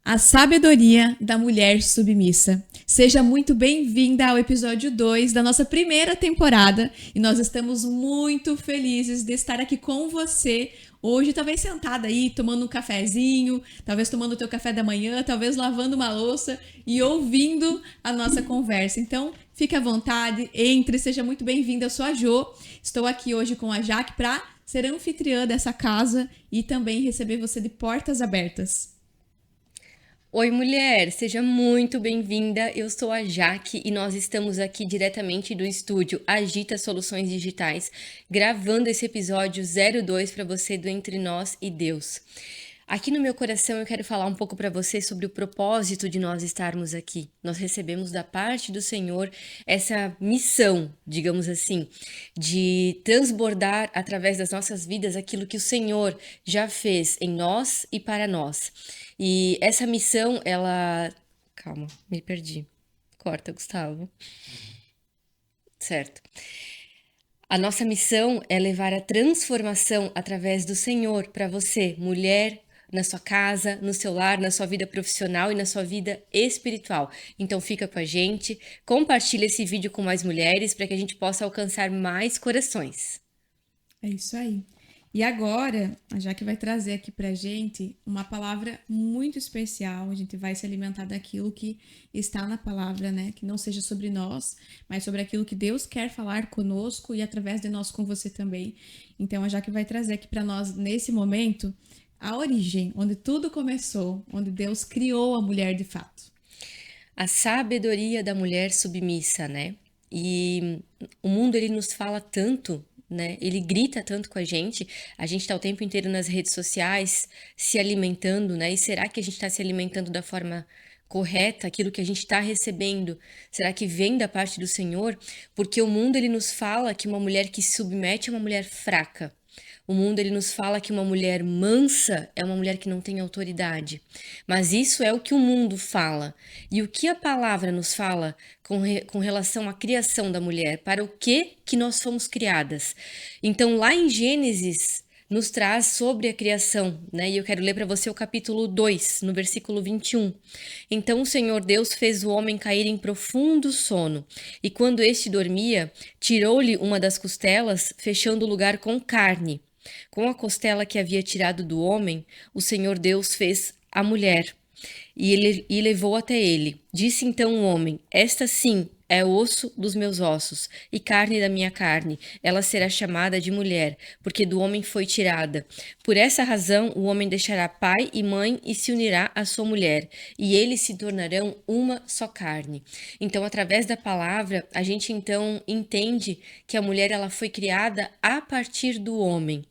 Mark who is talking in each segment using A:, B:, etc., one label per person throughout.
A: A sabedoria da mulher submissa. Seja muito bem-vinda ao episódio 2 da nossa primeira temporada e nós estamos muito felizes de estar aqui com você hoje, talvez sentada aí, tomando um cafezinho, talvez tomando o teu café da manhã, talvez lavando uma louça e ouvindo a nossa conversa. Então, fique à vontade, entre, seja muito bem-vinda. Eu sou a Jo, estou aqui hoje com a Jaque para ser anfitriã dessa casa e também receber você de portas abertas.
B: Oi, mulher, seja muito bem-vinda. Eu sou a Jaque e nós estamos aqui diretamente do estúdio Agita Soluções Digitais, gravando esse episódio 02 para você do Entre Nós e Deus. Aqui no meu coração eu quero falar um pouco para você sobre o propósito de nós estarmos aqui. Nós recebemos da parte do Senhor essa missão, digamos assim, de transbordar através das nossas vidas aquilo que o Senhor já fez em nós e para nós. E essa missão, ela. Calma, me perdi. Corta, Gustavo. Certo. A nossa missão é levar a transformação através do Senhor para você, mulher, na sua casa, no seu lar, na sua vida profissional e na sua vida espiritual. Então fica com a gente, compartilha esse vídeo com mais mulheres para que a gente possa alcançar mais corações.
A: É isso aí. E agora, a Jaque vai trazer aqui pra gente uma palavra muito especial. A gente vai se alimentar daquilo que está na palavra, né? Que não seja sobre nós, mas sobre aquilo que Deus quer falar conosco e através de nós com você também. Então, a Jaque vai trazer aqui para nós, nesse momento, a origem, onde tudo começou, onde Deus criou a mulher de fato.
B: A sabedoria da mulher submissa, né? E o mundo ele nos fala tanto, né? Ele grita tanto com a gente tá o tempo inteiro nas redes sociais se alimentando, né? E será que a gente está se alimentando da forma correta, aquilo que a gente está recebendo? Será que vem da parte do Senhor? Porque o mundo ele nos fala que uma mulher que se submete é uma mulher fraca. O mundo ele nos fala que uma mulher mansa é uma mulher que não tem autoridade. Mas isso é o que o mundo fala. E o que a palavra nos fala com relação à criação da mulher? Para o que nós fomos criadas? Então, lá em Gênesis, nos traz sobre a criação, né? E eu quero ler para você o capítulo 2, no versículo 21. Então o Senhor Deus fez o homem cair em profundo sono, e quando este dormia, tirou-lhe uma das costelas, fechando o lugar com carne. Com a costela que havia tirado do homem, o Senhor Deus fez a mulher e levou até ele. Disse então o homem: Esta sim é osso dos meus ossos e carne da minha carne. Ela será chamada de mulher, porque do homem foi tirada. Por essa razão, o homem deixará pai e mãe e se unirá à sua mulher, e eles se tornarão uma só carne. Então, através da palavra, a gente então entende que a mulher ela foi criada a partir do homem.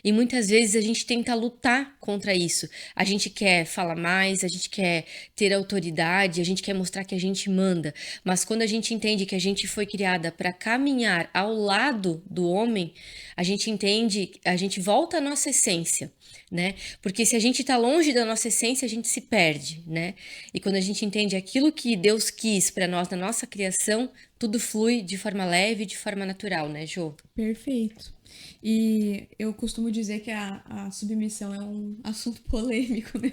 B: E muitas vezes a gente tenta lutar contra isso. A gente quer falar mais, a gente quer ter autoridade, a gente quer mostrar que a gente manda. Mas quando a gente entende que a gente foi criada para caminhar ao lado do homem, a gente entende, a gente volta à nossa essência, né? Porque se a gente está longe da nossa essência, a gente se perde, né? E quando a gente entende aquilo que Deus quis para nós na nossa criação, tudo flui de forma leve, de forma natural, né, Jo?
A: Perfeito. E eu costumo dizer que a submissão é um assunto polêmico, né?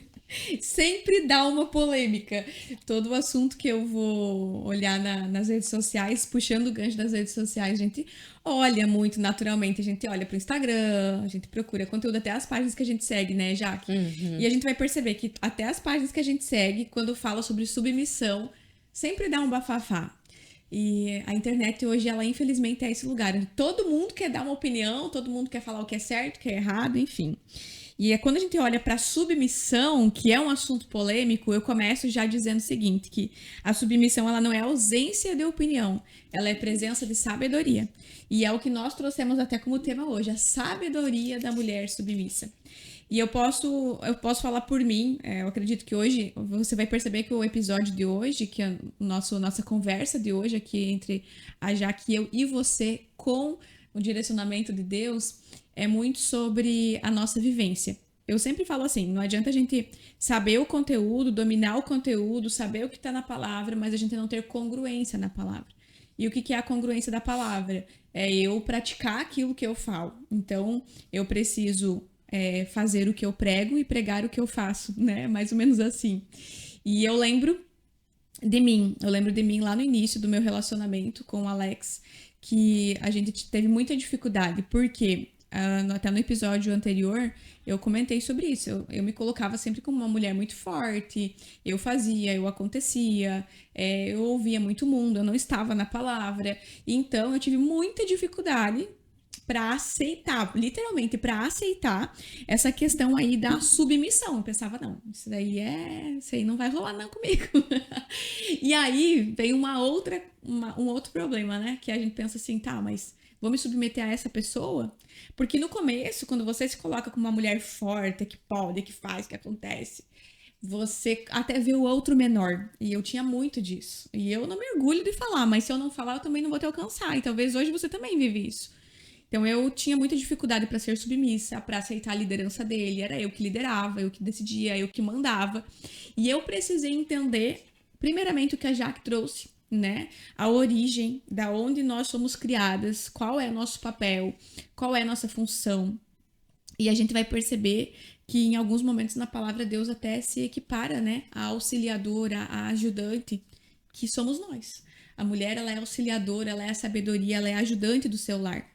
A: Sempre dá uma polêmica. Todo o assunto que eu vou olhar nas redes sociais, puxando o gancho das redes sociais, a gente olha muito naturalmente. A gente olha pro Instagram, a gente procura conteúdo, até as páginas que a gente segue, né, Jaque? E a gente vai perceber que até as páginas que a gente segue, quando fala sobre submissão, sempre dá um bafafá. E a internet hoje, ela infelizmente é esse lugar onde todo mundo quer dar uma opinião, todo mundo quer falar o que é certo, o que é errado, enfim. E é quando a gente olha para a submissão, que é um assunto polêmico, eu começo já dizendo o seguinte, que a submissão ela não é ausência de opinião, ela é presença de sabedoria. E é o que nós trouxemos até como tema hoje, a sabedoria da mulher submissa. E eu posso falar por mim, eu acredito que hoje você vai perceber que o episódio de hoje, que a nossa conversa de hoje aqui entre a Jaque, eu e você, com o direcionamento de Deus, é muito sobre a nossa vivência. Eu sempre falo assim, não adianta a gente saber o conteúdo, dominar o conteúdo, saber o que está na palavra, mas a gente não ter congruência na palavra. E o que é a congruência da palavra? É eu praticar aquilo que eu falo. Então, eu preciso fazer o que eu prego e pregar o que eu faço, né? Mais ou menos assim. E eu lembro de mim. Eu lembro de mim lá no início do meu relacionamento com o Alex, que a gente teve muita dificuldade, porque até no episódio anterior eu comentei sobre isso. Eu me colocava sempre como uma mulher muito forte, eu fazia, eu acontecia, eu ouvia muito mundo, eu não estava na palavra. Então eu tive muita dificuldade para aceitar, literalmente para aceitar essa questão aí da submissão. Eu pensava, não, isso aí não vai rolar não comigo. E aí veio um outro problema, né? Que a gente pensa assim, tá, mas vou me submeter a essa pessoa? Porque no começo, quando você se coloca como uma mulher forte, que pode, que faz, que acontece, você até vê o outro menor. E eu tinha muito disso. E eu não me orgulho de falar, mas se eu não falar, eu também não vou te alcançar. E talvez hoje você também vive isso. Então eu tinha muita dificuldade para ser submissa, para aceitar a liderança dele. Era eu que liderava, eu que decidia, eu que mandava. E eu precisei entender, primeiramente, o que a Jaque trouxe, né? A origem, da onde nós somos criadas, qual é o nosso papel, qual é a nossa função. E a gente vai perceber que em alguns momentos na palavra Deus até se equipara, né? A auxiliadora, a ajudante, que somos nós. A mulher, ela é auxiliadora, ela é a sabedoria, ela é a ajudante do seu lar.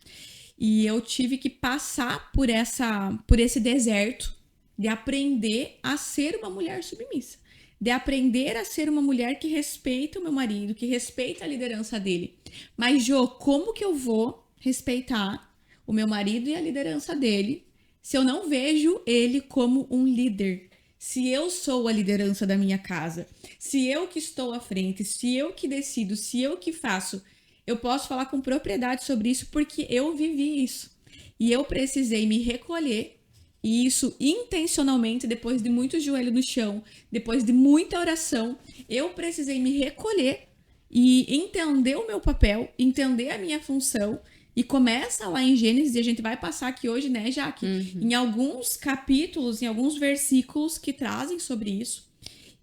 A: E eu tive que passar por esse deserto de aprender a ser uma mulher submissa, de aprender a ser uma mulher que respeita o meu marido, que respeita a liderança dele. Mas, Jô, como que eu vou respeitar o meu marido e a liderança dele se eu não vejo ele como um líder? Se eu sou a liderança da minha casa, se eu que estou à frente, se eu que decido, se eu que faço, eu posso falar com propriedade sobre isso porque eu vivi isso. E eu precisei me recolher, e isso intencionalmente, depois de muito joelho no chão, depois de muita oração, eu precisei me recolher e entender o meu papel, entender a minha função. E começa lá em Gênesis, e a gente vai passar aqui hoje, né, Jaque? Em alguns capítulos, em alguns versículos que trazem sobre isso,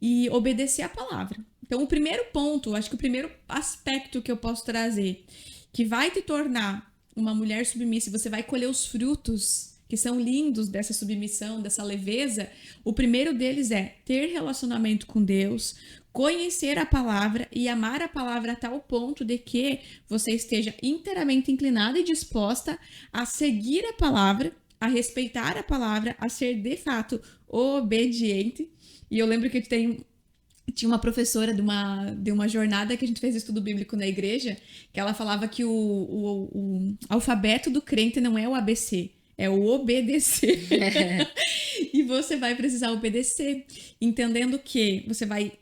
A: e obedecer a palavra. Então, o primeiro ponto, acho que o primeiro aspecto que eu posso trazer, que vai te tornar uma mulher submissa, e você vai colher os frutos que são lindos dessa submissão, dessa leveza, o primeiro deles é ter relacionamento com Deus, conhecer a palavra e amar a palavra a tal ponto de que você esteja inteiramente inclinada e disposta a seguir a palavra, a respeitar a palavra, a ser de fato obediente. E eu lembro que tinha uma professora de uma jornada que a gente fez estudo bíblico na igreja, que ela falava que o alfabeto do crente não é o ABC, é o obedecer. E você vai precisar obedecer, entendendo que você vai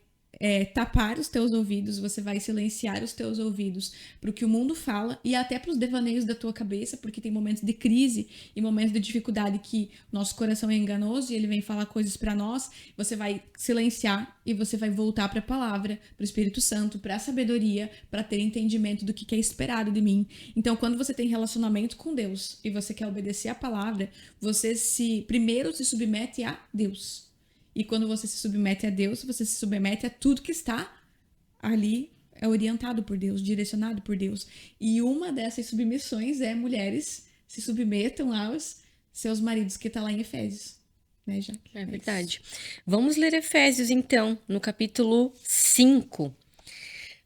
A: tapar os teus ouvidos, você vai silenciar os teus ouvidos para o que o mundo fala e até para os devaneios da tua cabeça, porque tem momentos de crise e momentos de dificuldade que nosso coração é enganoso e ele vem falar coisas para nós. Você vai silenciar e você vai voltar para a palavra, para o Espírito Santo, para a sabedoria, para ter entendimento do que é esperado de mim. Então, quando você tem relacionamento com Deus e você quer obedecer a palavra, você primeiro se submete a Deus. E quando você se submete a Deus, você se submete a tudo que está ali orientado por Deus, direcionado por Deus. E uma dessas submissões é mulheres se submetam aos seus maridos, que está lá em Efésios. Né, Jaque?
B: É verdade. Vamos ler Efésios, então, no capítulo 5,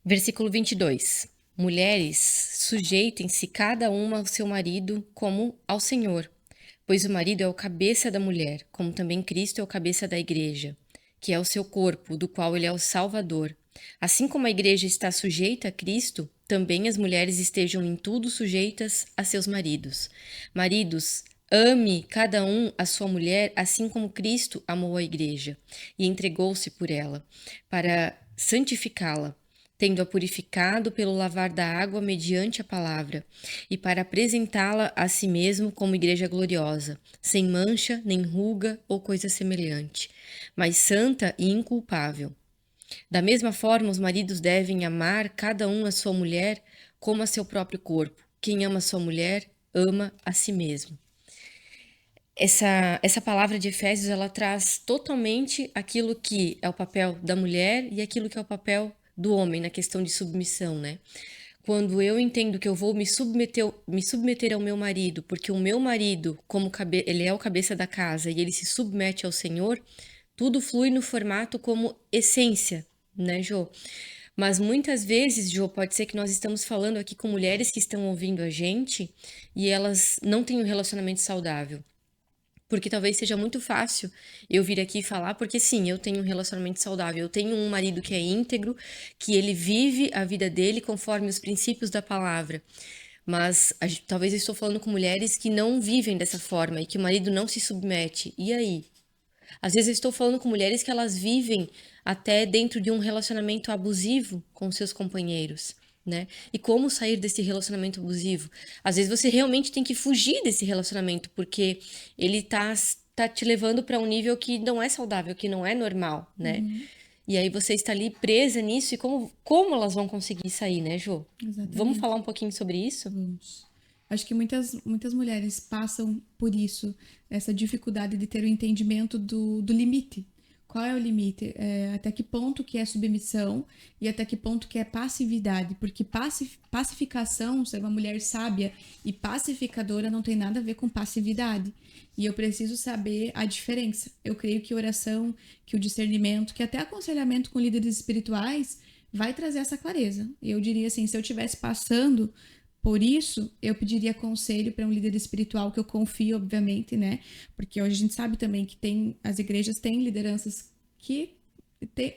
B: versículo 22. Mulheres, sujeitem-se cada uma ao seu marido como ao Senhor. Pois o marido é o cabeça da mulher, como também Cristo é o cabeça da igreja, que é o seu corpo, do qual ele é o Salvador. Assim como a igreja está sujeita a Cristo, também as mulheres estejam em tudo sujeitas a seus maridos. Maridos, ame cada um a sua mulher, assim como Cristo amou a igreja e entregou-se por ela, para santificá-la, tendo-a purificado pelo lavar da água mediante a palavra, e para apresentá-la a si mesmo como igreja gloriosa, sem mancha, nem ruga ou coisa semelhante, mas santa e inculpável. Da mesma forma, os maridos devem amar cada um a sua mulher como a seu próprio corpo. Quem ama a sua mulher, ama a si mesmo. Essa palavra de Efésios, ela traz totalmente aquilo que é o papel da mulher e aquilo que é o papel do homem na questão de submissão, né? quando eu entendo que eu vou me submeter ao meu marido, porque o meu marido, ele é o cabeça da casa e ele se submete ao Senhor, tudo flui no formato como essência, né, Jô? Mas muitas vezes, Jô, pode ser que nós estamos falando aqui com mulheres que estão ouvindo a gente e elas não têm um relacionamento saudável. Porque talvez seja muito fácil eu vir aqui falar, porque sim, eu tenho um relacionamento saudável, eu tenho um marido que é íntegro, que ele vive a vida dele conforme os princípios da palavra. Mas talvez eu estou falando com mulheres que não vivem dessa forma e que o marido não se submete. E aí? Às vezes eu estou falando com mulheres que elas vivem até dentro de um relacionamento abusivo com seus companheiros, né? E como sair desse relacionamento abusivo? Às vezes você realmente tem que fugir desse relacionamento porque ele tá te levando para um nível que não é saudável, que não é normal, né? E aí você está ali presa nisso e como elas vão conseguir sair, né, Jô? Vamos
A: Exatamente.
B: falar um pouquinho sobre isso?
A: Vamos. Acho que muitas mulheres passam por isso, essa dificuldade de ter o entendimento do limite. Qual é o limite? Até que ponto que é submissão e até que ponto que é passividade? Porque pacificação, ser uma mulher sábia e pacificadora não tem nada a ver com passividade. E eu preciso saber a diferença. Eu creio que oração, que o discernimento, que até aconselhamento com líderes espirituais vai trazer essa clareza. Eu diria assim, se eu estivesse passando por isso, eu pediria conselho para um líder espiritual que eu confio, obviamente, né? Porque hoje a gente sabe também que as igrejas têm lideranças que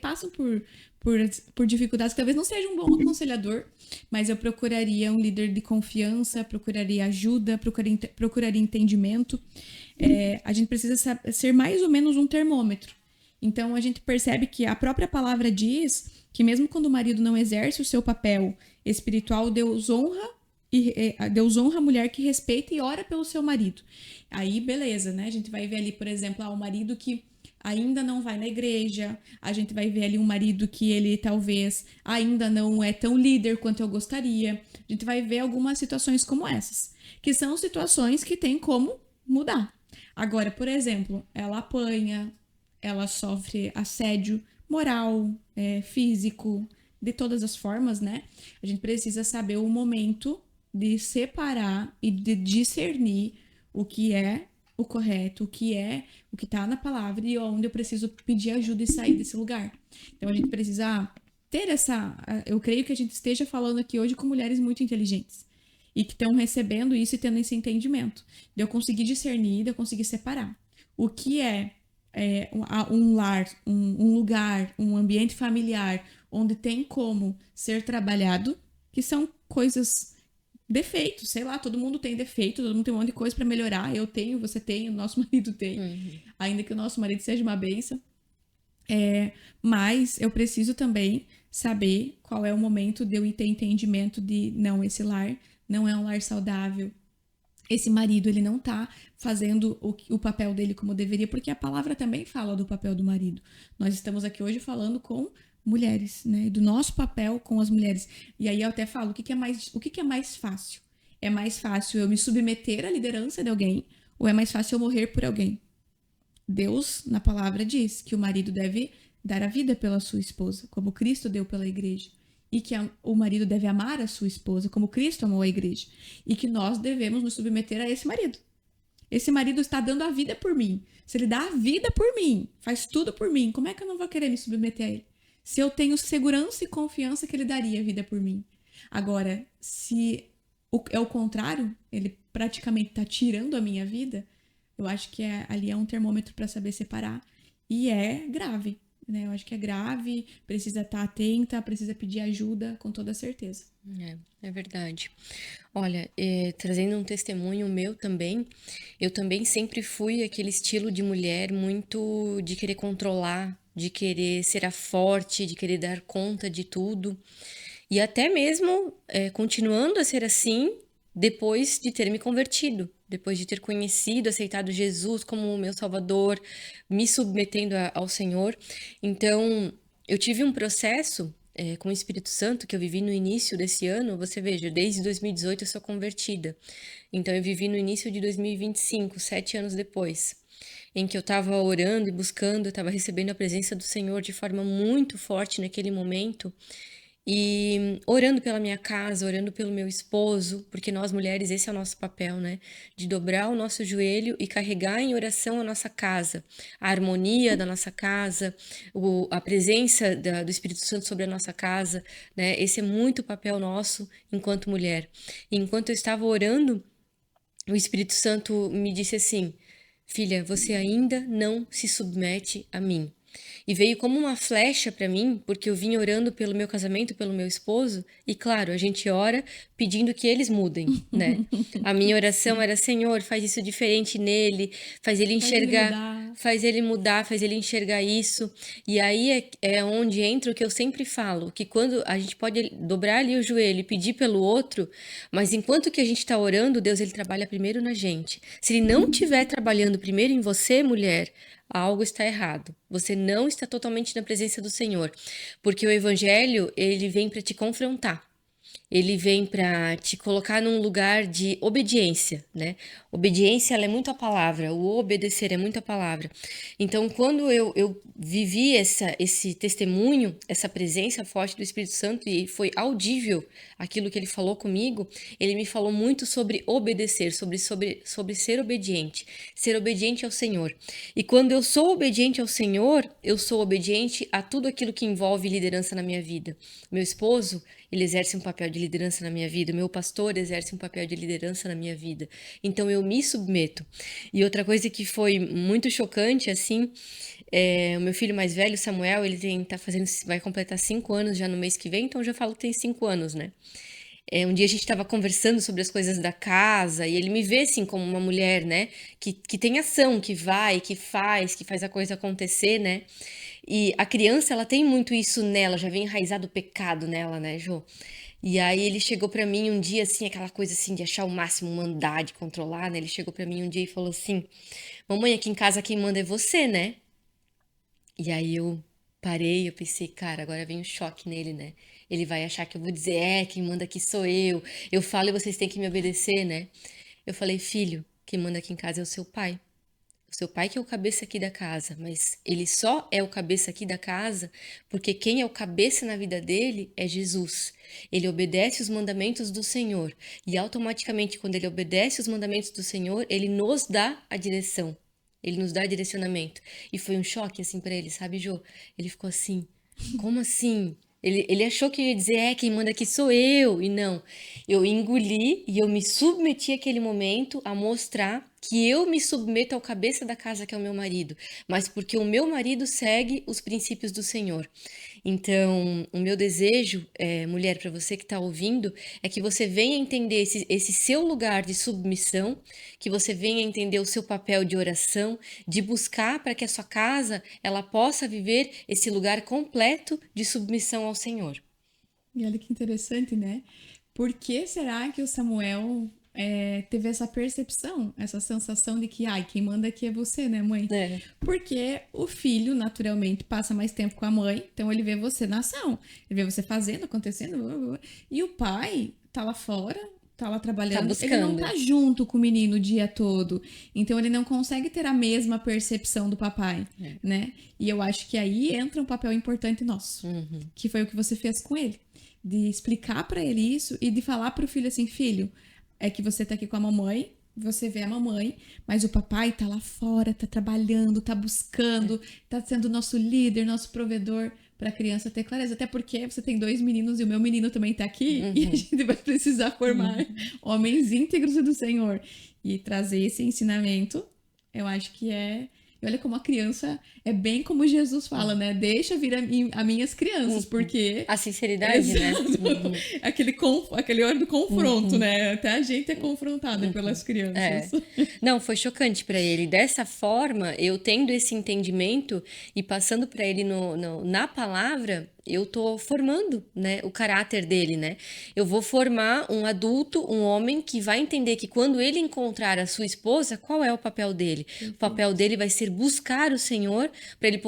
A: passam por dificuldades que talvez não seja um bom aconselhador, mas eu procuraria um líder de confiança, procuraria ajuda, procuraria entendimento. A gente precisa ser mais ou menos um termômetro. Então a gente percebe que a própria palavra diz que mesmo quando o marido não exerce o seu papel espiritual, Deus honra a mulher que respeita e ora pelo seu marido. Aí, beleza, né? A gente vai ver ali, por exemplo, o marido que ainda não vai na igreja. A gente vai ver ali um marido que ele talvez ainda não é tão líder quanto eu gostaria. A gente vai ver algumas situações como essas, que são situações que tem como mudar. Agora, por exemplo, ela apanha, ela sofre assédio moral, físico, de todas as formas, né? A gente precisa saber o momento de separar e de discernir o que é o correto, o que tá na palavra e onde eu preciso pedir ajuda e sair desse lugar. Então a gente precisa ter eu creio que a gente esteja falando aqui hoje com mulheres muito inteligentes e que estão recebendo isso e tendo esse entendimento. De eu conseguir discernir, de eu conseguir separar. O que um lar, um lugar, um ambiente familiar onde tem como ser trabalhado, que são coisas, defeitos, sei lá, todo mundo tem defeito, todo mundo tem um monte de coisa para melhorar. Eu tenho, você tem, o nosso marido tem, ainda que o nosso marido seja uma benção. Mas eu preciso também saber qual é o momento de eu ter entendimento de não, esse lar não é um lar saudável. Esse marido, ele não tá fazendo o papel dele como deveria, porque a palavra também fala do papel do marido. Nós estamos aqui hoje falando com mulheres, né? Do nosso papel com as mulheres. E aí eu até falo, o que é mais fácil? É mais fácil eu me submeter à liderança de alguém ou é mais fácil eu morrer por alguém? Deus, na palavra, diz que o marido deve dar a vida pela sua esposa, como Cristo deu pela igreja. E que o marido deve amar a sua esposa, como Cristo amou a igreja. E que nós devemos nos submeter a esse marido. Esse marido está dando a vida por mim. Se ele dá a vida por mim, faz tudo por mim, como é que eu não vou querer me submeter a ele? Se eu tenho segurança e confiança que ele daria a vida por mim. Agora, se é o contrário, ele praticamente está tirando a minha vida, eu acho que ali é um termômetro para saber separar. E é grave, né? Eu acho que é grave, precisa estar atenta, precisa pedir ajuda com toda certeza.
B: É verdade. Olha, trazendo um testemunho meu também, eu também sempre fui aquele estilo de mulher muito de querer controlar, de querer ser a forte, de querer dar conta de tudo. E até mesmo continuando a ser assim depois de ter me convertido, depois de ter conhecido, aceitado Jesus como o meu Salvador, me submetendo ao Senhor. Então, eu tive um processo com o Espírito Santo que eu vivi no início desse ano. Você veja, desde 2018 eu sou convertida. Então, eu vivi no início de 2025, 7 anos depois, em que eu estava orando e buscando, eu estava recebendo a presença do Senhor de forma muito forte naquele momento. E orando pela minha casa, orando pelo meu esposo, porque nós mulheres, esse é o nosso papel, né? De dobrar o nosso joelho e carregar em oração a nossa casa, a harmonia da nossa casa, a presença do Espírito Santo sobre a nossa casa, né? Esse é muito o papel nosso enquanto mulher. E enquanto eu estava orando, o Espírito Santo me disse assim: Filha, você ainda não se submete a mim. E veio como uma flecha para mim, porque eu vim orando pelo meu casamento, pelo meu esposo, e claro, a gente ora pedindo que eles mudem, né? A minha oração
A: Sim.
B: era: Senhor, faz isso diferente nele, faz ele
A: Faz ele
B: enxergar,
A: mudar.
B: faz ele mudar, faz ele enxergar isso. E aí é onde entra o que eu sempre falo, que quando a gente pode dobrar ali o joelho e pedir pelo outro, mas enquanto que a gente está orando, Deus ele trabalha primeiro na gente. Se ele não estiver trabalhando primeiro em você, mulher, algo está errado. Você não está totalmente na presença do Senhor, porque o evangelho, ele vem para te confrontar. Ele vem para te colocar num lugar de obediência, né? Obediência, ela é muito a palavra, o obedecer é muito a palavra. Então, quando eu vivi esse testemunho, essa presença forte do Espírito Santo, e foi audível aquilo que ele falou comigo, ele me falou muito sobre obedecer, sobre ser obediente ao Senhor. E quando eu sou obediente ao Senhor, eu sou obediente a tudo aquilo que envolve liderança na minha vida. Meu esposo, ele exerce um papel de liderança na minha vida, meu pastor exerce um papel de liderança na minha vida. Então eu me submeto. E outra coisa que foi muito chocante, assim, o meu filho mais velho, Samuel, vai completar 5 anos já no mês que vem, então eu já falo que tem 5 anos, né? Um dia a gente estava conversando sobre as coisas da casa e ele me vê assim como uma mulher, né? Que tem ação, que vai, que faz a coisa acontecer, né? E a criança, ela tem muito isso nela, já vem enraizado o pecado nela, né, Jô? E aí ele chegou pra mim um dia, assim, aquela coisa assim de achar o máximo, mandar, de controlar, né? Ele chegou pra mim um dia e falou assim: Mamãe, aqui em casa quem manda é você, né? E aí eu parei, eu pensei, cara, agora vem um choque nele, né? Ele vai achar que eu vou dizer, quem manda aqui sou eu. Eu falo e vocês têm que me obedecer, né? Eu falei, filho, quem manda aqui em casa é o seu pai. O seu pai que é o cabeça aqui da casa, mas ele só é o cabeça aqui da casa porque quem é o cabeça na vida dele é Jesus. Ele obedece os mandamentos do Senhor e automaticamente quando ele obedece os mandamentos do Senhor, ele nos dá a direção. Ele nos dá direcionamento. E foi um choque assim para ele, sabe, Jô? Ele ficou assim: "Como assim?" Ele achou que ia dizer, quem manda aqui sou eu. E não, eu engoli e eu me submeti àquele momento a mostrar que eu me submeto ao cabeça da casa, que é o meu marido, mas porque o meu marido segue os princípios do Senhor. Então, o meu desejo, mulher, para você que está ouvindo, é que você venha entender esse seu lugar de submissão, que você venha entender o seu papel de oração, de buscar para que a sua casa ela possa viver esse lugar completo de submissão ao Senhor.
A: E olha que interessante, né? Por que será que o Samuel teve essa percepção, essa sensação de que, quem manda aqui é você, né, mãe?
B: É.
A: Porque o filho, naturalmente, passa mais tempo com a mãe, então ele vê você na ação, ele vê você fazendo, acontecendo, blá, blá, blá. E o pai tá lá fora, tá lá
B: Tá
A: trabalhando, ele não
B: buscando.
A: tá junto com o menino o dia todo, então ele não consegue ter a mesma percepção do papai, né? E eu acho que aí entra um papel importante nosso, que foi o que você fez com ele, de explicar pra ele isso e de falar pro filho assim, filho, é que você tá aqui com a mamãe, você vê a mamãe, mas o papai tá lá fora, tá trabalhando, tá buscando, tá sendo nosso líder, nosso provedor pra criança ter clareza. Até porque você tem 2 meninos e o meu menino também tá aqui e a gente vai precisar formar homens íntegros do Senhor. E trazer esse ensinamento, eu acho que é. E olha como a criança é bem como Jesus fala, né? Deixa vir a minhas crianças, porque.
B: A sinceridade, né?
A: Exato. Aquele hora do confronto, né? Até a gente é confrontado pelas
B: É.
A: crianças.
B: Não, foi chocante para ele. Dessa forma, eu tendo esse entendimento e passando para ele na palavra, eu tô formando, né, o caráter dele, né? Eu vou formar um adulto, um homem que vai entender que quando ele encontrar a sua esposa, qual é o papel dele? O papel dele vai ser buscar o Senhor para ele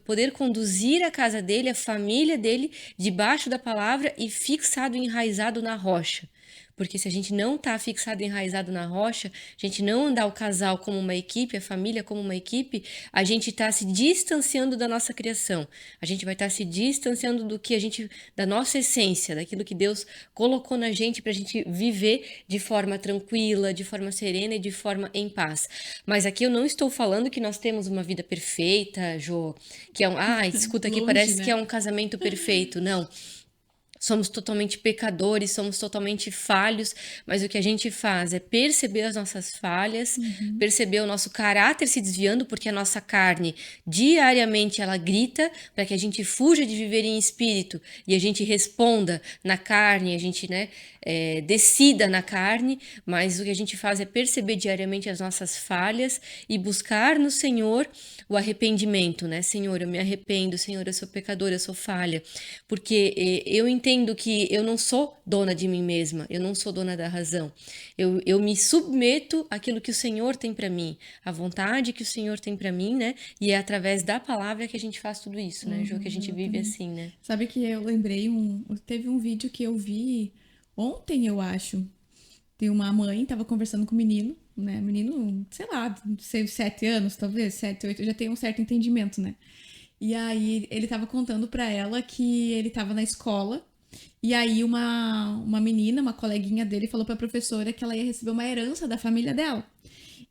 B: poder conduzir a casa dele, a família dele, debaixo da palavra e fixado, enraizado na rocha. Porque se a gente não tá fixado, enraizado na rocha, a gente não andar o casal como uma equipe, a família como uma equipe, a gente tá se distanciando da nossa criação. A gente vai estar se distanciando do que a gente, da nossa essência, daquilo que Deus colocou na gente pra gente viver de forma tranquila, de forma serena e de forma em paz. Mas aqui eu não estou falando que nós temos uma vida perfeita, Jô, que é escuta aqui,
A: Longe,
B: parece que é
A: né?
B: um casamento perfeito. Não. Somos totalmente pecadores, somos totalmente falhos, mas o que a gente faz é perceber as nossas falhas,
A: Uhum.
B: perceber o nosso caráter se desviando, porque a nossa carne diariamente ela grita para que a gente fuja de viver em espírito e a gente responda na carne, a gente, né, decida na carne, mas o que a gente faz é perceber diariamente as nossas falhas e buscar no Senhor o arrependimento, né? Senhor, eu me arrependo, Senhor, eu sou pecadora, eu sou falha. Porque eu entendo que eu não sou dona de mim mesma, eu não sou dona da razão. Eu me submeto àquilo que o Senhor tem para mim, à vontade que o Senhor tem para mim, né? E é através da palavra que a gente faz tudo isso, né, Jô? Que a gente vive
A: Exatamente.
B: assim, né?
A: Sabe que eu lembrei teve um vídeo que eu vi ontem, eu acho. Tem uma mãe, tava conversando com o menino, né? Menino, sei lá, 7 anos, talvez, 7, 8, já tem um certo entendimento, né? E aí ele tava contando pra ela que ele tava na escola. E aí uma menina, uma coleguinha dele, falou pra professora que ela ia receber uma herança da família dela.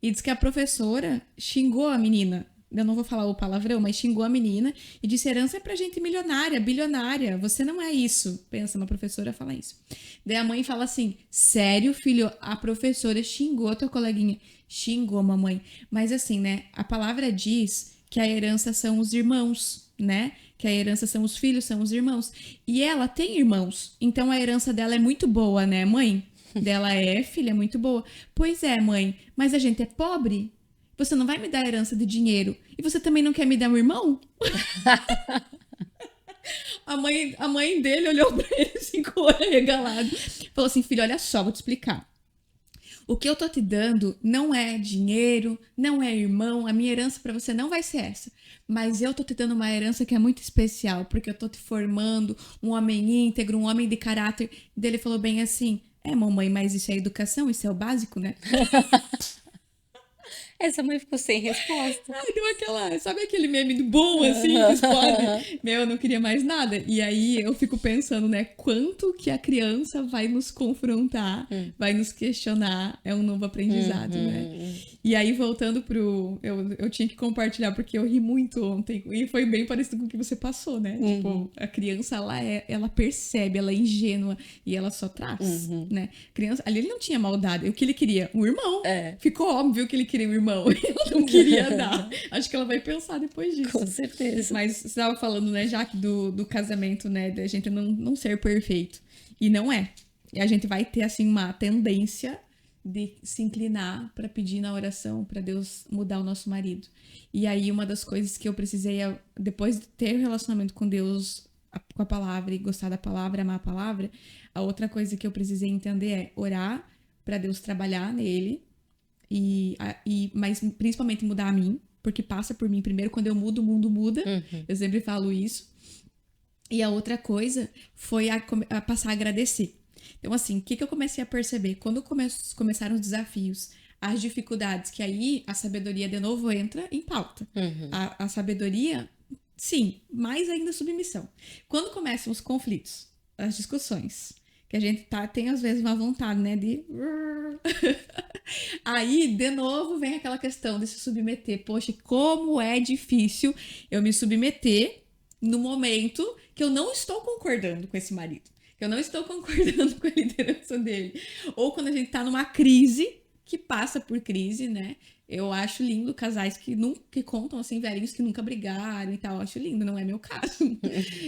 A: E diz que a professora xingou a menina. Eu não vou falar o palavrão, mas xingou a menina e disse: herança é pra gente milionária, bilionária. Você não é isso. Pensa, uma professora fala isso. Daí a mãe fala assim: sério, filho, a professora xingou a tua coleguinha. Xingou, mamãe. Mas assim, né? A palavra diz que a herança são os irmãos, né? Que a herança são os filhos, são os irmãos. E ela tem irmãos. Então a herança dela é muito boa, né, mãe? Dela é, filha, é muito boa. Pois é, mãe, mas a gente é pobre. Você não vai me dar herança de dinheiro. E você também não quer me dar um irmão? A mãe dele olhou pra ele assim com o olho arregalado. Falou assim: filho, olha só, vou te explicar. O que eu tô te dando não é dinheiro, não é irmão, a minha herança pra você não vai ser essa. Mas eu tô te dando uma herança que é muito especial, porque eu tô te formando um homem íntegro, um homem de caráter. E daí ele falou bem assim: é, mamãe, mas isso é educação, isso é o básico, né?
B: Essa mãe ficou sem resposta.
A: Ai, deu aquela, sabe aquele meme do bom, assim, que explode? Meu, eu não queria mais nada. E aí eu fico pensando, né, quanto que a criança vai nos confrontar, vai nos questionar, é um novo aprendizado, né?
B: Uhum.
A: E aí, voltando pro. Eu tinha que compartilhar porque eu ri muito ontem. E foi bem parecido com o que você passou, né?
B: Uhum.
A: Tipo, a criança, ela percebe, ela é ingênua e ela só traz,
B: Uhum.
A: né? Criança, ali ele não tinha maldade. O que ele queria? Um irmão.
B: É,
A: Ficou óbvio que ele queria um irmão. Ele não queria dar. Acho que ela vai pensar depois
B: com
A: disso.
B: certeza.
A: Mas você estava falando, né, Jaque, do casamento, né? Da gente não ser perfeito. E não é. E a gente vai ter, assim, uma tendência de se inclinar para pedir na oração para Deus mudar o nosso marido. E aí uma das coisas que eu precisei depois de ter um relacionamento com Deus, com a palavra e gostar da palavra, amar a palavra, a outra coisa que eu precisei entender é orar para Deus trabalhar nele mas principalmente mudar a mim, porque passa por mim primeiro. Quando eu mudo, o mundo muda.
B: Uhum.
A: Eu sempre falo isso. E a outra coisa foi a passar a agradecer. Então, assim, o que eu comecei a perceber? Quando começaram os desafios, as dificuldades, que aí a sabedoria de novo entra em pauta.
B: Uhum.
A: A sabedoria, sim, mais ainda a submissão. Quando começam os conflitos, as discussões, que a gente tem às vezes uma vontade, né, de... Aí, de novo, vem aquela questão de se submeter. Poxa, como é difícil eu me submeter no momento que eu não estou concordando com esse marido, que eu não estou concordando com a liderança dele. Ou quando a gente tá numa crise, que passa por crise, né? Eu acho lindo casais que contam, assim, velhinhos que nunca brigaram e tal. Eu acho lindo, não é meu caso.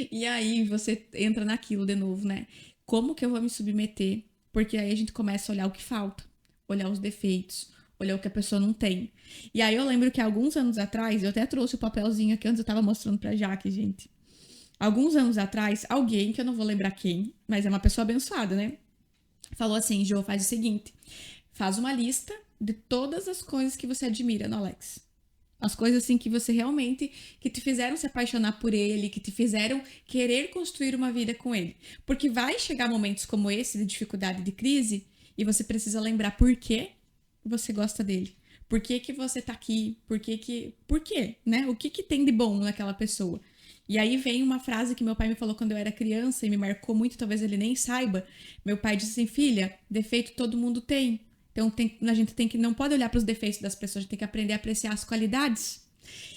A: E aí você entra naquilo de novo, né? Como que eu vou me submeter? Porque aí a gente começa a olhar o que falta, olhar os defeitos, olhar o que a pessoa não tem. E aí eu lembro que alguns anos atrás, eu até trouxe o papelzinho aqui, antes eu tava mostrando pra Jaque, gente. Alguns anos atrás, alguém, que eu não vou lembrar quem, mas é uma pessoa abençoada, né? Falou assim: Jô, faz o seguinte, faz uma lista de todas as coisas que você admira no Alex. As coisas assim que você realmente, que te fizeram se apaixonar por ele, que te fizeram querer construir uma vida com ele. Porque vai chegar momentos como esse, de dificuldade, de crise, e você precisa lembrar por que você gosta dele. Por que que você tá aqui? Por quê, né? O que que tem de bom naquela pessoa? E aí vem uma frase que meu pai me falou quando eu era criança e me marcou muito, talvez ele nem saiba. Meu pai disse assim: filha, defeito todo mundo tem. Então a gente tem que não pode olhar para os defeitos das pessoas, a gente tem que aprender a apreciar as qualidades.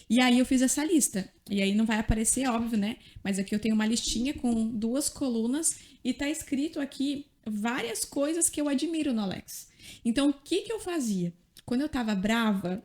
A: E aí eu fiz essa lista. E aí não vai aparecer, óbvio, né? Mas aqui eu tenho uma listinha com 2 colunas e tá escrito aqui várias coisas que eu admiro no Alex. Então o que que eu fazia? Quando eu tava brava,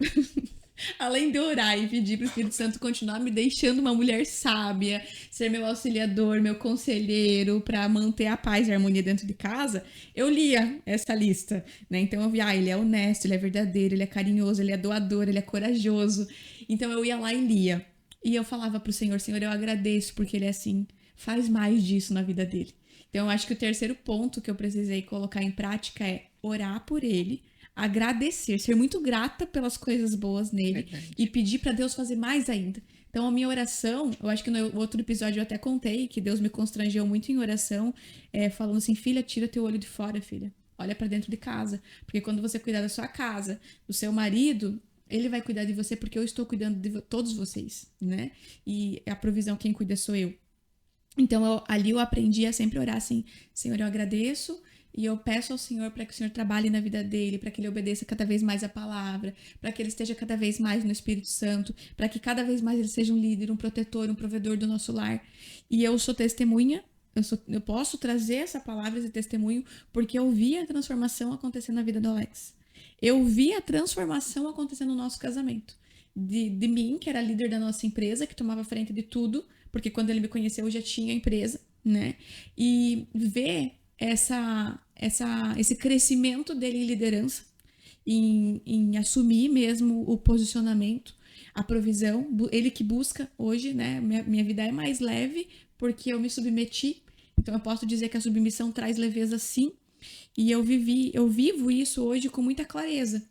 A: além de orar e pedir pro Espírito Santo continuar me deixando uma mulher sábia, ser meu auxiliador, meu conselheiro, para manter a paz e a harmonia dentro de casa, eu lia essa lista, né? Então eu via, ele é honesto, ele é verdadeiro, ele é carinhoso, ele é doador, ele é corajoso. Então eu ia lá e lia. E eu falava pro Senhor, Senhor, eu agradeço porque ele é assim, faz mais disso na vida dele. Então eu acho que o terceiro ponto que eu precisei colocar em prática é orar por ele, agradecer, ser muito grata pelas coisas boas nele. Verdade. E pedir para Deus fazer mais ainda. Então, a minha oração, eu acho que no outro episódio eu até contei que Deus me constrangeu muito em oração, falando assim: filha, tira teu olho de fora, filha. Olha para dentro de casa. Porque quando você cuidar da sua casa, do seu marido, ele vai cuidar de você porque eu estou cuidando de todos vocês, né? E a provisão, quem cuida sou eu. Então, ali eu aprendi a sempre orar assim: Senhor, eu agradeço. E eu peço ao Senhor para que o Senhor trabalhe na vida dele, para que ele obedeça cada vez mais a palavra, para que ele esteja cada vez mais no Espírito Santo, para que cada vez mais ele seja um líder, um protetor, um provedor do nosso lar. E eu sou testemunha, eu posso trazer essa palavra, esse testemunho, porque eu vi a transformação acontecendo na vida do Alex. Eu vi a transformação acontecendo no nosso casamento. De mim, que era líder da nossa empresa, que tomava frente de tudo, porque quando ele me conheceu eu já tinha empresa, né? E ver esse crescimento dele em liderança, em assumir mesmo o posicionamento, a provisão, ele que busca hoje, né? Minha vida é mais leve porque eu me submeti. Então eu posso dizer que a submissão traz leveza, sim. E eu vivo isso hoje com muita clareza.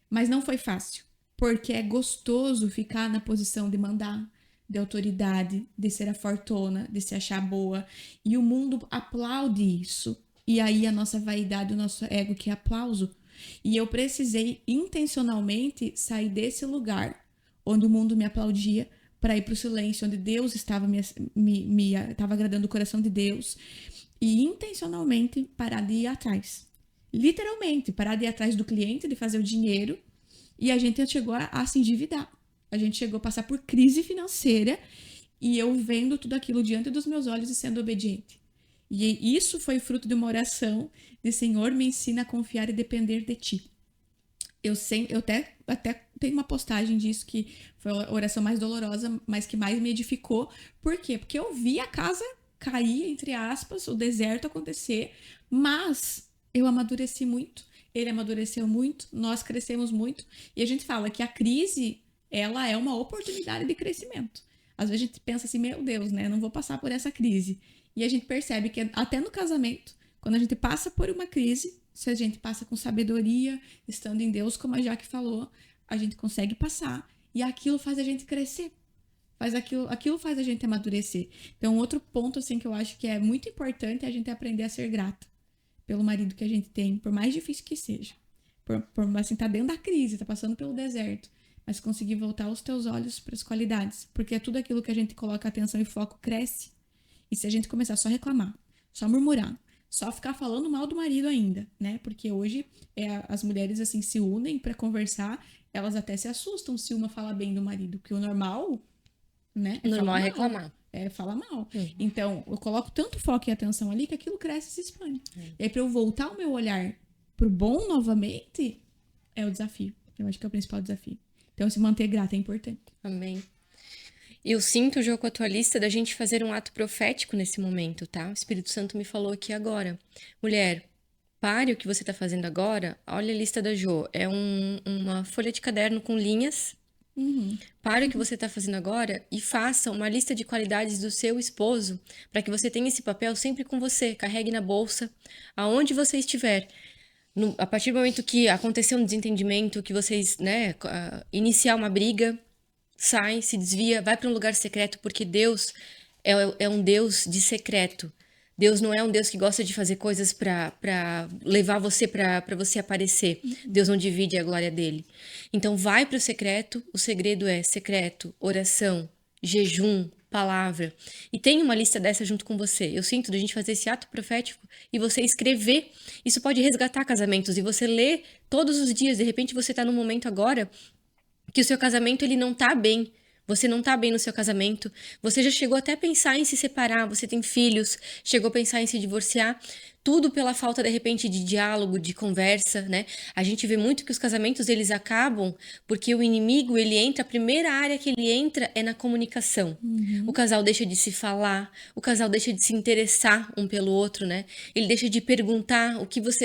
A: Mas não foi fácil, porque é gostoso ficar na posição de mandar, de autoridade, de ser a fortuna, de se achar boa. E o mundo aplaude isso. E aí a nossa vaidade, o nosso ego que é aplauso. E eu precisei intencionalmente sair desse lugar onde o mundo me aplaudia para ir para o silêncio, onde Deus estava estava agradando o coração de Deus. E intencionalmente parar de ir atrás. Literalmente, parar de ir atrás do cliente, de fazer o dinheiro. E a gente chegou a se endividar. A gente chegou a passar por crise financeira e eu vendo tudo aquilo diante dos meus olhos e sendo obediente. E isso foi fruto de uma oração de Senhor, me ensina a confiar e depender de Ti. Eu até tenho uma postagem disso que foi a oração mais dolorosa, mas que mais me edificou. Por quê? Porque eu vi a casa cair, entre aspas, o deserto acontecer, mas eu amadureci muito, ele amadureceu muito, nós crescemos muito. E a gente fala que a crise, ela é uma oportunidade de crescimento. Às vezes a gente pensa assim, meu Deus, né? Não vou passar por essa crise. E a gente percebe que até no casamento, quando a gente passa por uma crise, se a gente passa com sabedoria, estando em Deus, como a Jaque falou, a gente consegue passar. E aquilo faz a gente crescer. Aquilo faz a gente amadurecer. Então, outro ponto assim, que eu acho que é muito importante é a gente aprender a ser grata pelo marido que a gente tem, por mais difícil que seja. Por assim, tá dentro da crise, tá passando pelo deserto. Mas conseguir voltar os teus olhos para as qualidades. Porque é tudo aquilo que a gente coloca atenção e foco cresce. E se a gente começar só a reclamar, só murmurar, só ficar falando mal do marido ainda, né? Porque hoje as mulheres assim se unem para conversar, elas até se assustam se uma fala bem do marido, porque o normal, né?
B: O normal é reclamar.
A: Fala mal. Então, eu coloco tanto foco e atenção ali que aquilo cresce e se expande. E aí, para eu voltar o meu olhar pro bom novamente, é o desafio. Eu acho que é o principal desafio. Então, se manter grata é importante.
B: Amém. Eu sinto, Jô, com a tua lista, da gente fazer um ato profético nesse momento, tá? O Espírito Santo me falou aqui agora. Mulher, pare o que você tá fazendo agora. Olha a lista da Jô. É uma folha de caderno com linhas. Pare o que você tá fazendo agora e faça uma lista de qualidades do seu esposo para que você tenha esse papel sempre com você. Carregue na bolsa, aonde você estiver. A partir do momento que acontecer um desentendimento, que vocês, né, iniciar uma briga, sai, se desvia, vai para um lugar secreto, porque Deus é um Deus de secreto. Deus não é um Deus que gosta de fazer coisas para levar você para você aparecer. Deus não divide a glória dele. Então vai para o secreto. O segredo é secreto, oração, jejum, palavra. E tem uma lista dessa junto com você. Eu sinto da gente fazer esse ato profético e você escrever. Isso pode resgatar casamentos e você lê todos os dias. De repente você está num momento agora que o seu casamento ele não tá bem. Você não tá bem no seu casamento. Você já chegou até a pensar em se separar, você tem filhos, chegou a pensar em se divorciar. Tudo pela falta, de repente, de diálogo, de conversa, né? A gente vê muito que os casamentos, eles acabam porque o inimigo, ele entra, a primeira área que ele entra é na comunicação. O casal deixa de se falar, o casal deixa de se interessar um pelo outro, né? Ele deixa de perguntar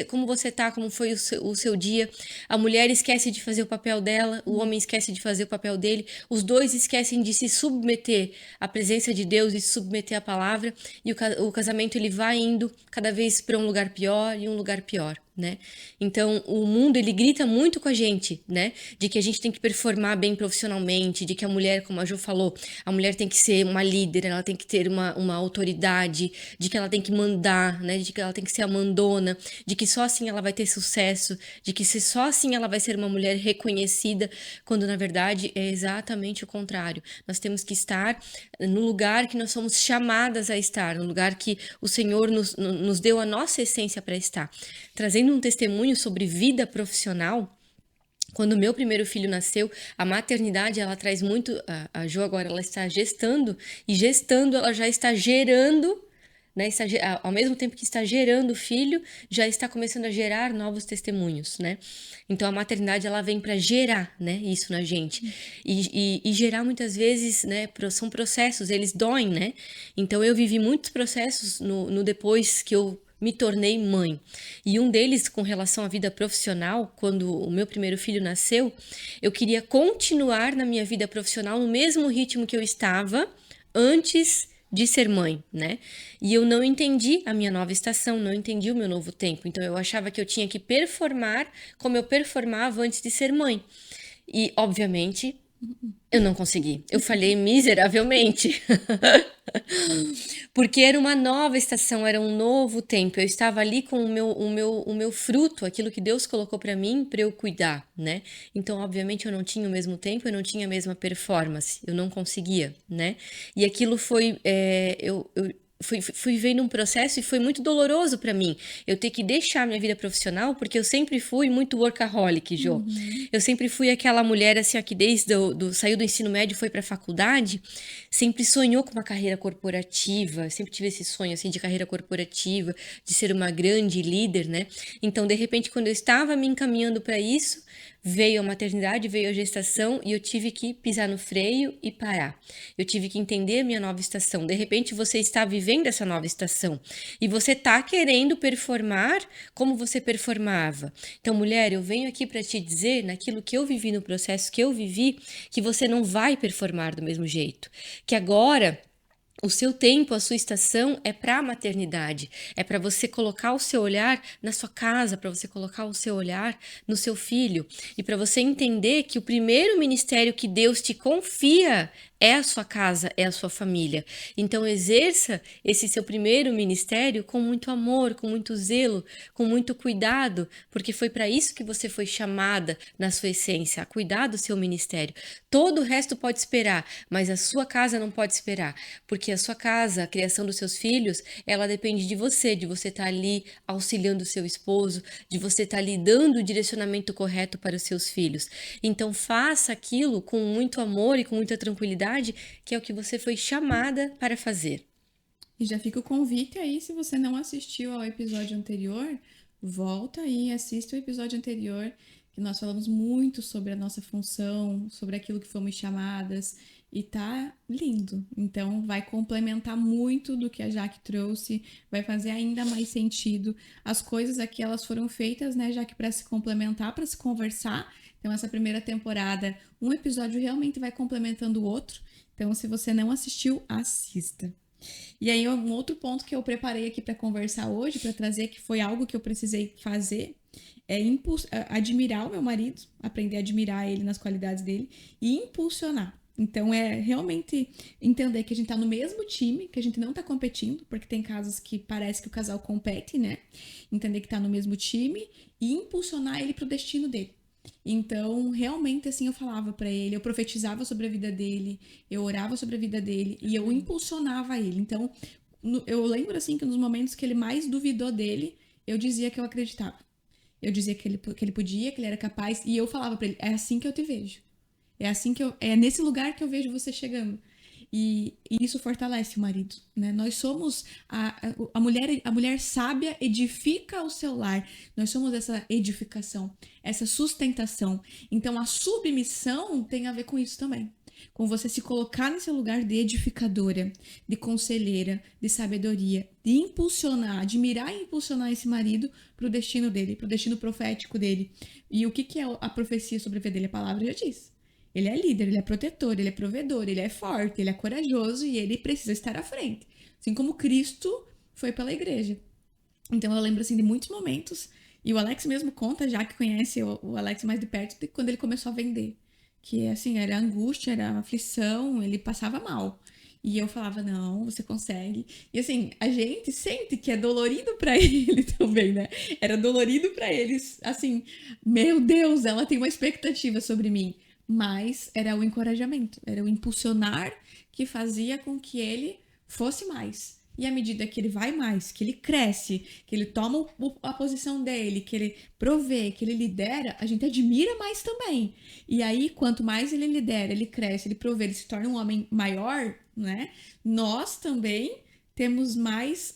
B: como você tá, como foi o seu dia. A mulher esquece de fazer o papel dela, o homem esquece de fazer o papel dele. Os dois esquecem de se submeter à presença de Deus e se submeter à palavra. E o casamento, ele vai indo cada vez para um lugar pior e um lugar pior, né? Então, o mundo, ele grita muito com a gente, né? De que a gente tem que performar bem profissionalmente, de que a mulher, como a Jo falou, a mulher tem que ser uma líder, ela tem que ter uma autoridade, de que ela tem que mandar, né? De que ela tem que ser a mandona, de que só assim ela vai ter sucesso, de que só assim ela vai ser uma mulher reconhecida, quando na verdade é exatamente o contrário. Nós temos que estar no lugar que nós somos chamadas a estar, no lugar que o Senhor nos deu a nossa essência para estar. Trazendo um testemunho sobre vida profissional, quando o meu primeiro filho nasceu, a maternidade, ela traz muito... A Jo agora, ela está gestando, e gestando, ela já está gerando, né? Ao mesmo tempo que está gerando filho, já está começando a gerar novos testemunhos, né? Então, a maternidade, ela vem para gerar, né? Isso na gente. E gerar, muitas vezes, né? São processos, eles doem, né? Então, eu vivi muitos processos no depois que eu me tornei mãe. E um deles, com relação à vida profissional, quando o meu primeiro filho nasceu, eu queria continuar na minha vida profissional no mesmo ritmo que eu estava antes de ser mãe, né? E eu não entendi a minha nova estação, não entendi o meu novo tempo. Então eu achava que eu tinha que performar como eu performava antes de ser mãe. E, obviamente, eu não consegui. Eu falhei miseravelmente. Porque era uma nova estação, era um novo tempo. Eu estava ali com o meu fruto, aquilo que Deus colocou para mim, para eu cuidar, né? Então, obviamente, eu não tinha o mesmo tempo, eu não tinha a mesma performance, eu não conseguia, né? E aquilo foi, eu fui vendo um processo e foi muito doloroso para mim. Eu ter que deixar minha vida profissional, porque eu sempre fui muito workaholic, Jo. Eu sempre fui aquela mulher assim, ó, que desde saiu do ensino médio e foi para a faculdade, sempre sonhou com uma carreira corporativa, sempre tive esse sonho assim de carreira corporativa, de ser uma grande líder, né? Então, de repente, quando eu estava me encaminhando para isso, veio a maternidade, veio a gestação e eu tive que pisar no freio e parar. Eu tive que entender a minha nova estação. De repente, você está vivendo essa nova estação e você está querendo performar como você performava. Então, mulher, eu venho aqui para te dizer, naquilo que eu vivi, no processo que eu vivi, que você não vai performar do mesmo jeito. Que agora o seu tempo, a sua estação é para a maternidade, é para você colocar o seu olhar na sua casa, para você colocar o seu olhar no seu filho e para você entender que o primeiro ministério que Deus te confia é a sua casa, é a sua família. Então exerça esse seu primeiro ministério com muito amor, com muito zelo, com muito cuidado, porque foi para isso que você foi chamada na sua essência, a cuidar do seu ministério. Todo o resto pode esperar, mas a sua casa não pode esperar, porque a sua casa, a criação dos seus filhos, ela depende de você estar ali auxiliando o seu esposo, de você estar ali dando o direcionamento correto para os seus filhos. Então faça aquilo com muito amor e com muita tranquilidade, que é o que você foi chamada para fazer.
A: E já fica o convite aí, se você não assistiu ao episódio anterior, volta aí e assista o episódio anterior, que nós falamos muito sobre a nossa função, sobre aquilo que fomos chamadas, e tá lindo. Então vai complementar muito do que a Jaque trouxe, vai fazer ainda mais sentido. As coisas aqui, elas foram feitas, né, Jaque, para se complementar, para se conversar. Então essa primeira temporada, um episódio realmente vai complementando o outro. Então se você não assistiu, assista. E aí, um outro ponto que eu preparei aqui para conversar hoje, para trazer, que foi algo que eu precisei fazer, é admirar o meu marido, aprender a admirar ele nas qualidades dele e impulsionar. Então, é realmente entender que a gente tá no mesmo time, que a gente não tá competindo, porque tem casos que parece que o casal compete, né? Entender que tá no mesmo time e impulsionar ele pro destino dele. Então, realmente, assim, eu falava pra ele, eu profetizava sobre a vida dele, eu orava sobre a vida dele e eu impulsionava ele. Então, eu lembro, assim, que nos momentos que ele mais duvidou dele, eu dizia que eu acreditava. Eu dizia que ele podia, que ele era capaz, e eu falava pra ele, é assim que eu te vejo. É assim que é nesse lugar que eu vejo você chegando. E isso fortalece o marido, né? Nós somos a mulher sábia edifica o seu lar. Nós somos essa edificação, essa sustentação. Então a submissão tem a ver com isso também. Com você se colocar nesse lugar de edificadora, de conselheira, de sabedoria, de impulsionar, admirar e impulsionar esse marido para o destino dele, para o destino profético dele. E o que é a profecia sobre a vida dele? A palavra já diz. Ele é líder, ele é protetor, ele é provedor, ele é forte, ele é corajoso e ele precisa estar à frente. Assim como Cristo foi pela igreja. Então eu lembro assim de muitos momentos, e o Alex mesmo conta, já que conhece o Alex mais de perto, de quando ele começou a vender. Que assim, era angústia, era aflição, ele passava mal. E eu falava, não, você consegue. E assim, a gente sente que é dolorido pra ele também, né? Era dolorido pra eles, assim, meu Deus, ela tem uma expectativa sobre mim. Mas era o encorajamento, era o impulsionar que fazia com que ele fosse mais. E à medida que ele vai mais, que ele cresce, que ele toma a posição dele, que ele provê, que ele lidera, a gente admira mais também. E aí, quanto mais ele lidera, ele cresce, ele provê, ele se torna um homem maior, né? Nós também temos mais,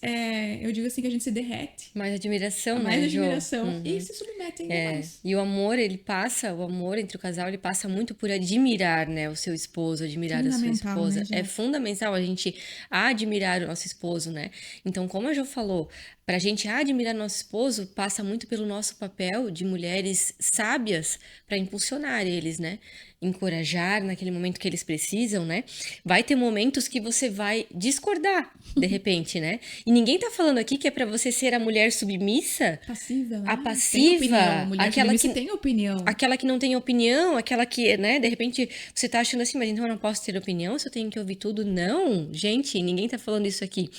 A: eu digo assim, que a gente se derrete.
B: Mais admiração,
A: Mais
B: né, Jo?
A: admiração e se submete ainda mais.
B: E o amor entre o casal, ele passa muito por admirar, né, o seu esposo, admirar a sua
A: Fundamental,
B: esposa.
A: né,
B: É
A: Jé?
B: fundamental a gente admirar o nosso esposo, né? Então, como a Jo falou, pra gente admirar nosso esposo, passa muito pelo nosso papel de mulheres sábias para impulsionar eles, né? Encorajar naquele momento que eles precisam, né? Vai ter momentos que você vai discordar, de repente, né? E ninguém tá falando aqui que é pra você ser a mulher submissa,
A: Passiva, né?
B: a
A: Tem opinião.
B: passiva,
A: Mulher submissa tem opinião.
B: aquela que não tem opinião, aquela que, né, de repente você tá achando assim, mas então eu não posso ter opinião, se eu tenho que ouvir tudo. Não, gente, ninguém tá falando isso aqui.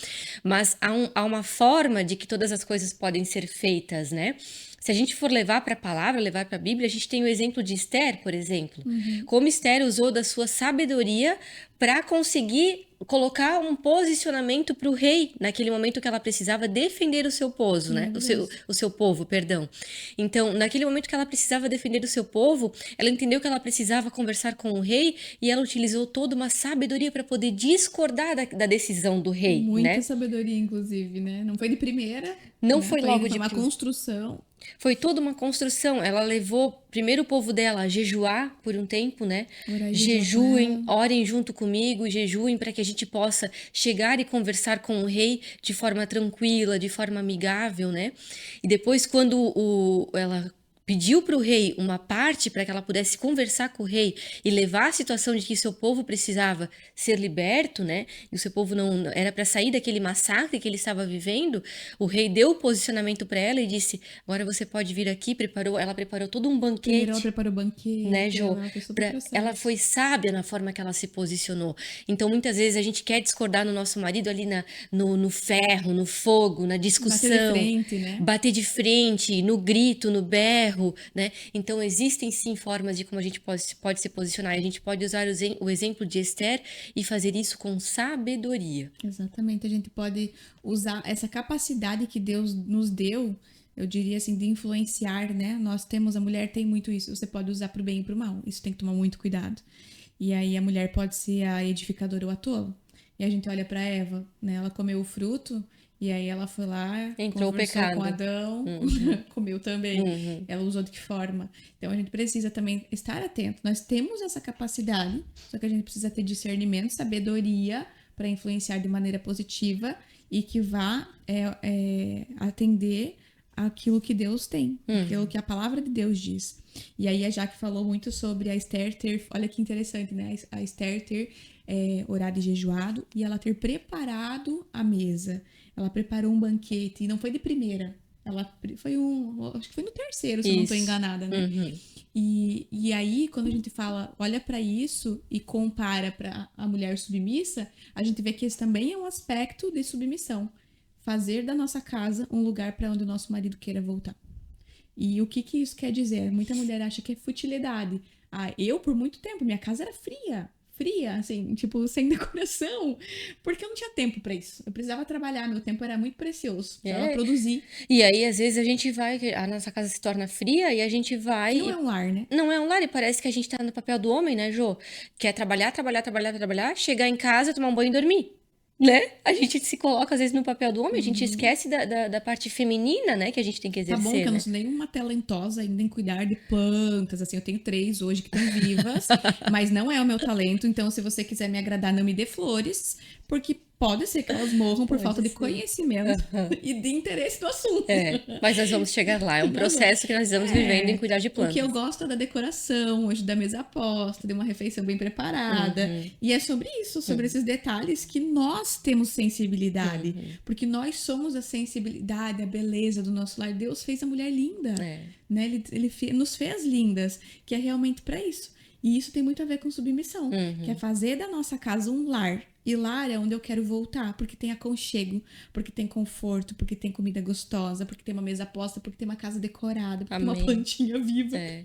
B: Mas há uma forma de que todas as coisas podem ser feitas, né? Se a gente for levar para a palavra, levar para a Bíblia, a gente tem o exemplo de Esther, por exemplo. Como Esther usou da sua sabedoria para conseguir colocar um posicionamento para o rei naquele momento que ela precisava defender o seu povo, né? O seu povo, perdão. Então, naquele momento que ela precisava defender o seu povo, ela entendeu que ela precisava conversar com o rei e ela utilizou toda uma sabedoria para poder discordar da decisão do rei,
A: Muita
B: né?
A: sabedoria, inclusive, né? Não foi de primeira.
B: Não
A: né?
B: foi logo de
A: uma
B: prim-
A: construção.
B: Foi toda uma construção. Ela levou primeiro o povo dela a jejuar por um tempo, né?
A: Orar e jejuar com
B: Jejuem,
A: ela.
B: orem junto comigo, jejuem para que a gente possa chegar e conversar com o rei de forma tranquila, de forma amigável, né? E depois, quando ela pediu para o rei uma parte para que ela pudesse conversar com o rei e levar a situação de que seu povo precisava ser liberto, né? E o seu povo não era para sair daquele massacre que ele estava vivendo. O rei deu o posicionamento para ela e disse: agora você pode vir aqui. Ela preparou todo um
A: Primeiro ela
B: banquete,
A: preparou o banquete.
B: né, Jo?
A: Ela fez todo o processo.
B: Ela foi sábia na forma que ela se posicionou. Então, muitas vezes a gente quer discordar no nosso marido ali no ferro, no fogo, na discussão.
A: Bater de frente, né?
B: Bater de frente, no grito, no berro, né? Então, existem sim formas de como a gente pode se posicionar. A gente pode usar o exemplo de Esther e fazer isso com sabedoria.
A: Exatamente. A gente pode usar essa capacidade que Deus nos deu, eu diria assim, de influenciar, né? A mulher tem muito isso. Você pode usar pro bem e pro mal. Isso tem que tomar muito cuidado. E aí a mulher pode ser a edificadora ou a tola. E a gente olha pra Eva, né? Ela comeu o fruto e aí ela foi lá,
B: Entrou o
A: conversou
B: pecado.
A: com Adão, comeu também. Ela usou de que forma? Então a gente precisa também estar atento. Nós temos essa capacidade, só que a gente precisa ter discernimento, sabedoria para influenciar de maneira positiva e que vá atender aquilo que Deus tem, aquilo que a palavra de Deus diz. E aí a Jaque falou muito sobre a Esther ter, olha que interessante, né? A Esther ter orado e jejuado e ela ter preparado a mesa. Ela preparou um banquete e não foi de primeira. Foi acho que foi no terceiro, se eu não tô
B: Isso.
A: enganada, né?
B: Uhum.
A: E aí, quando a gente fala, olha pra isso e compara pra a mulher submissa, a gente vê que esse também é um aspecto de submissão. Fazer da nossa casa um lugar pra onde o nosso marido queira voltar. E o que que isso quer dizer? Muita mulher acha que é futilidade. Eu, por muito tempo, minha casa era fria. Fria, assim, tipo, sem decoração. Porque eu não tinha tempo pra isso. Eu precisava trabalhar, meu tempo era muito precioso. Precisava
B: É.
A: produzir.
B: E aí, às vezes, a gente vai, a nossa casa se torna fria e a gente vai.
A: Que não é um lar, né?
B: Não é um lar e parece que a gente tá no papel do homem, né, Jô? Quer trabalhar, trabalhar, trabalhar, trabalhar, chegar em casa, tomar um banho e dormir. Né? A gente se coloca, às vezes, no papel do homem, a gente esquece da parte feminina, né, que a gente tem que
A: Tá bom que
B: exercer,
A: eu não
B: né?
A: sou nenhuma talentosa ainda em cuidar de plantas, assim, eu tenho 3 hoje que estão vivas, mas não é o meu talento, então se você quiser me agradar, não me dê flores, porque pode ser que elas morram por falta
B: Pode
A: de
B: ser.
A: conhecimento e de interesse no assunto.
B: É, mas nós vamos chegar lá. É um
A: Nós vamos.
B: processo que nós estamos vivendo em cuidar de
A: O que eu
B: plantas.
A: gosto é da decoração, hoje da mesa posta, de uma refeição bem preparada.
B: Uhum,
A: E é sobre isso, sobre esses detalhes que nós temos sensibilidade.
B: uhum.
A: Porque nós somos a sensibilidade, a beleza do nosso lar. Deus fez a mulher linda,
B: É,
A: né? Ele nos fez lindas, que é realmente para isso. E isso tem muito a ver com submissão, que é
B: uhum.
A: fazer da nossa casa um lar. E lar é onde eu quero voltar, porque tem aconchego, porque tem conforto, porque tem comida gostosa, porque tem uma mesa posta, porque tem uma casa decorada, porque tem uma
B: Amém.
A: plantinha viva,
B: É.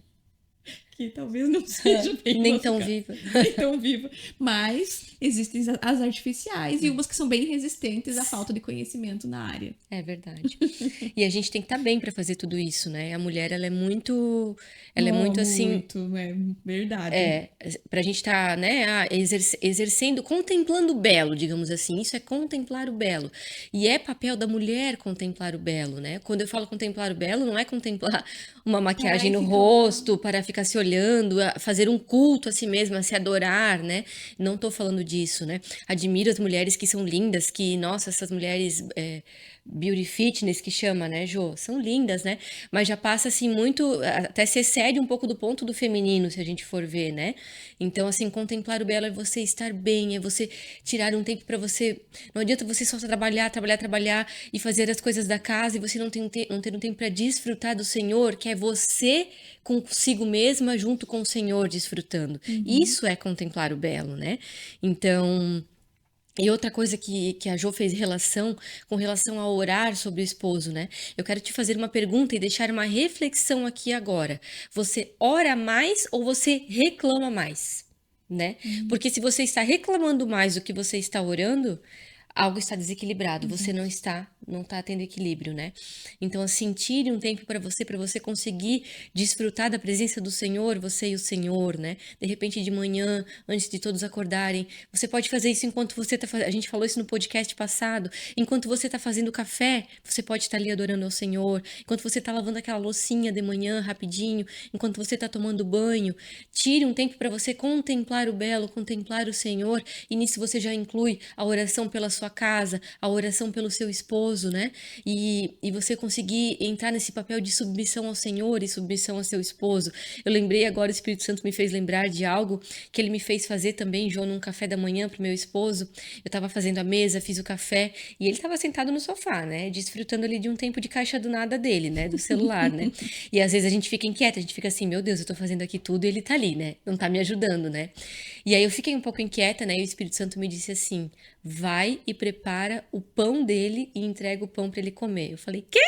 A: que talvez não seja bem o
B: Nem
A: nosso
B: tão
A: caso,
B: viva.
A: nem tão viva. Mas existem as artificiais e umas que são bem resistentes à falta de conhecimento na área.
B: É verdade. E a gente tem que estar bem para fazer tudo isso, né? A mulher, ela é
A: Oh,
B: muito assim,
A: muito, é verdade.
B: pra gente estar, né, exercendo, contemplando o belo, digamos assim. Isso é contemplar o belo. E é papel da mulher contemplar o belo, né? Quando eu falo contemplar o belo, não é contemplar uma
A: Parar
B: maquiagem
A: e
B: no
A: ficar olhando.
B: rosto para ficar se olhando, fazer um culto a si mesma, se adorar, né? Não tô falando disso, né? Admiro as mulheres que são lindas, que, nossa, essas mulheres beauty fitness que chama, né, Jô? São lindas, né? Mas já passa assim muito, até se excede um pouco do ponto do feminino, se a gente for ver, né? Então, assim, contemplar o belo é você estar bem, é você tirar um tempo para você. Não adianta você só trabalhar, trabalhar, trabalhar e fazer as coisas da casa e você não ter um tempo para desfrutar do Senhor, que é você consigo mesma junto com o Senhor desfrutando.
A: Uhum.
B: Isso é contemplar o belo, né? Então. E outra coisa que a Jo fez com relação a orar sobre o esposo, né? Eu quero te fazer uma pergunta e deixar uma reflexão aqui agora. Você ora mais ou você reclama mais, né?
A: Uhum.
B: Porque se você está reclamando mais do que você está orando, algo está desequilibrado, você
A: Exato.
B: não está tendo equilíbrio, né? Então, assim, tire um tempo para você conseguir desfrutar da presença do Senhor, você e o Senhor, né? De repente, de manhã, antes de todos acordarem, você pode fazer isso enquanto você está fazendo. A gente falou isso no podcast passado. Enquanto você está fazendo café, você pode estar ali adorando ao Senhor. Enquanto você está lavando aquela loucinha de manhã, rapidinho. Enquanto você está tomando banho, tire um tempo para você contemplar o belo, contemplar o Senhor. E nisso você já inclui a oração pela sua casa, a oração pelo seu esposo, né? E você conseguir entrar nesse papel de submissão ao Senhor e submissão ao seu esposo. Eu lembrei agora, o Espírito Santo me fez lembrar de algo que ele me fez fazer também, João, num café da manhã pro meu esposo. Eu tava fazendo a mesa, fiz o café e ele tava sentado no sofá, né? Desfrutando ali de um tempo de caixa do nada dele, né? Do celular, né? E às vezes a gente fica inquieta, a gente fica assim, meu Deus, eu tô fazendo aqui tudo e ele tá ali, né? Não tá me ajudando, né? E aí eu fiquei um pouco inquieta, né? E o Espírito Santo me disse assim: vai e prepara o pão dele e entrega o pão para ele comer. Eu falei, quê?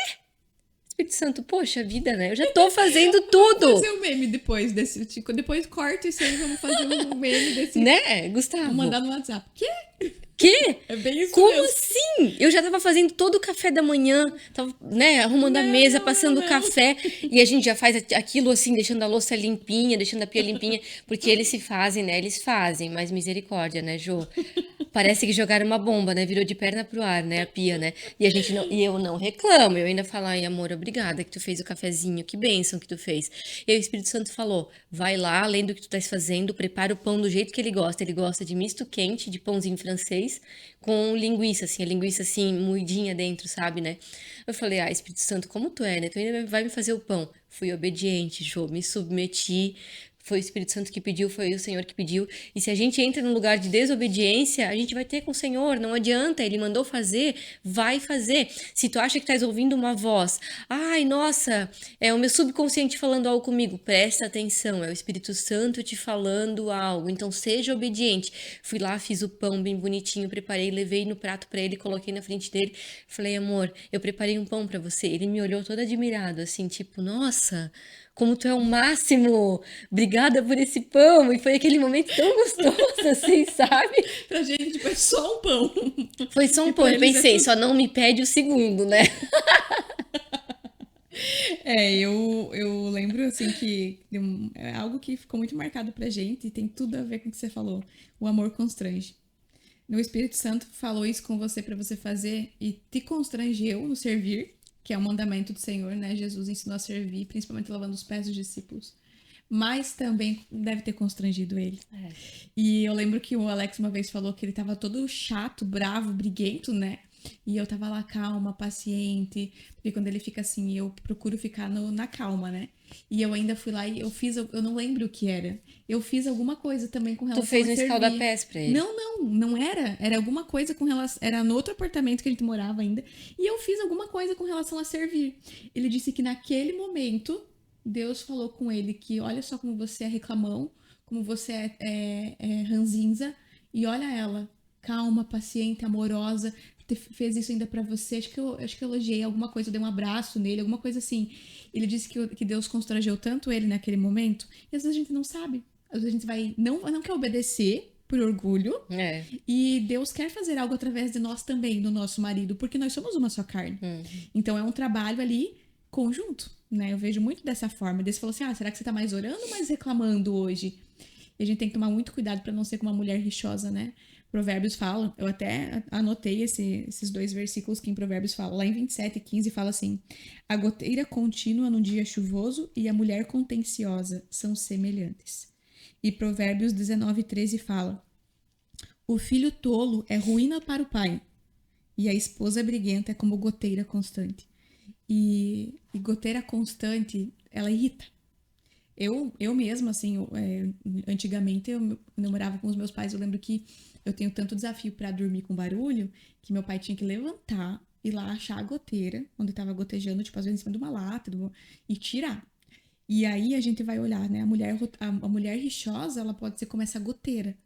B: Espírito Santo, poxa vida, né? Eu já tô fazendo
A: Vamos
B: tudo,
A: fazer um meme depois desse. Tipo, depois corta isso aí, vamos fazer um meme desse.
B: né,
A: Vamos
B: Gustavo?
A: mandar no WhatsApp. Que?
B: Quê?
A: É bem isso
B: Como
A: mesmo.
B: assim? Eu já tava fazendo todo o café da manhã, tava, né, arrumando a
A: Não,
B: mesa,
A: não, não,
B: passando o
A: não.
B: café, e a gente já faz aquilo assim, deixando a louça limpinha, deixando a pia limpinha, porque eles se fazem, né? Eles fazem, mas misericórdia, né, Jô? Parece que jogaram uma bomba, né? Virou de perna pro ar, né? A pia, né? E a gente não, e eu não reclamo, eu ainda falo, ai, amor, obrigada que tu fez o cafezinho, que bênção que tu fez. E aí o Espírito Santo falou: vai lá, além do que tu estás fazendo, prepara o pão do jeito que ele gosta. Ele gosta de misto quente, de pãozinho francês, com linguiça, assim, a linguiça assim, moidinha dentro, sabe, né? Eu falei, ah, Espírito Santo, como tu é, né? Tu ainda vai me fazer o pão. Fui obediente, Jô, me submeti, Foi o Espírito Santo que pediu, foi o Senhor que pediu. E se a gente entra num lugar de desobediência, a gente vai ter com o Senhor. Não adianta, Ele mandou fazer, vai fazer. Se tu acha que estás ouvindo uma voz, ai, nossa, é o meu subconsciente falando algo comigo, presta atenção, é o Espírito Santo te falando algo. Então seja obediente. Fui lá, fiz o pão bem bonitinho, preparei, levei no prato para ele, coloquei na frente dele. Falei, amor, eu preparei um pão para você. Ele me olhou todo admirado, assim, tipo, nossa, como tu é o máximo, obrigada por esse pão. E foi aquele momento tão gostoso, assim, sabe?
A: Pra gente, tipo, é só um pão.
B: Foi só um
A: E
B: pão.
A: pra
B: Eu
A: eles é
B: pensei,
A: tudo.
B: só não me pede o segundo, né?
A: Eu lembro, assim, que é algo que ficou muito marcado pra gente e tem tudo a ver com o que você falou. O amor constrange. O Espírito Santo falou isso com você pra você fazer e te constrangeu no servir, que é o mandamento do Senhor, né? Jesus ensinou a servir, principalmente lavando os pés dos discípulos. Mas também deve ter constrangido ele. E eu lembro que o Alex uma vez falou que ele tava todo chato, bravo, briguento, né? E eu tava lá calma, paciente. Porque quando ele fica assim, eu procuro ficar na calma, né? E eu ainda fui lá e eu não lembro o que era. Eu fiz alguma coisa também com
B: Tu
A: relação
B: fez
A: a
B: um
A: servir.
B: escaldapés pra ele.
A: Não era. Era alguma coisa com relação. Era no outro apartamento que a gente morava ainda. E eu fiz alguma coisa com relação a servir. Ele disse que naquele momento, Deus falou com ele que olha só como você é reclamão, como você é ranzinza, e olha ela, calma, paciente, amorosa, fez isso ainda pra você. Acho que eu elogiei alguma coisa, eu dei um abraço nele, alguma coisa assim. Ele disse que Deus constrangeu tanto ele naquele momento, e às vezes a gente não sabe. Às vezes a gente vai, não quer obedecer por orgulho,
B: É.
A: e Deus quer fazer algo através de nós também, do nosso marido, porque nós somos uma só carne. Então é um trabalho ali conjunto, né? Eu vejo muito dessa forma. Deus falou assim: será que você tá mais orando ou mais reclamando hoje? E a gente tem que tomar muito cuidado para não ser como uma mulher rixosa, né? Provérbios fala, eu até anotei esses dois versículos que em Provérbios fala. Lá em 27:15 fala assim: a goteira contínua no dia chuvoso e a mulher contenciosa são semelhantes. E Provérbios 19:13 fala: o filho tolo é ruína para o pai, e a esposa briguenta é como goteira constante. E goteira constante, ela irrita. Eu mesma, assim, antigamente, quando eu morava com os meus pais, eu lembro que eu tenho tanto desafio pra dormir com barulho, que meu pai tinha que levantar, ir lá achar a goteira, onde tava gotejando, tipo, às vezes em cima de uma lata, e tirar. E aí a gente vai olhar, né? A mulher rixosa, ela pode ser como essa goteira,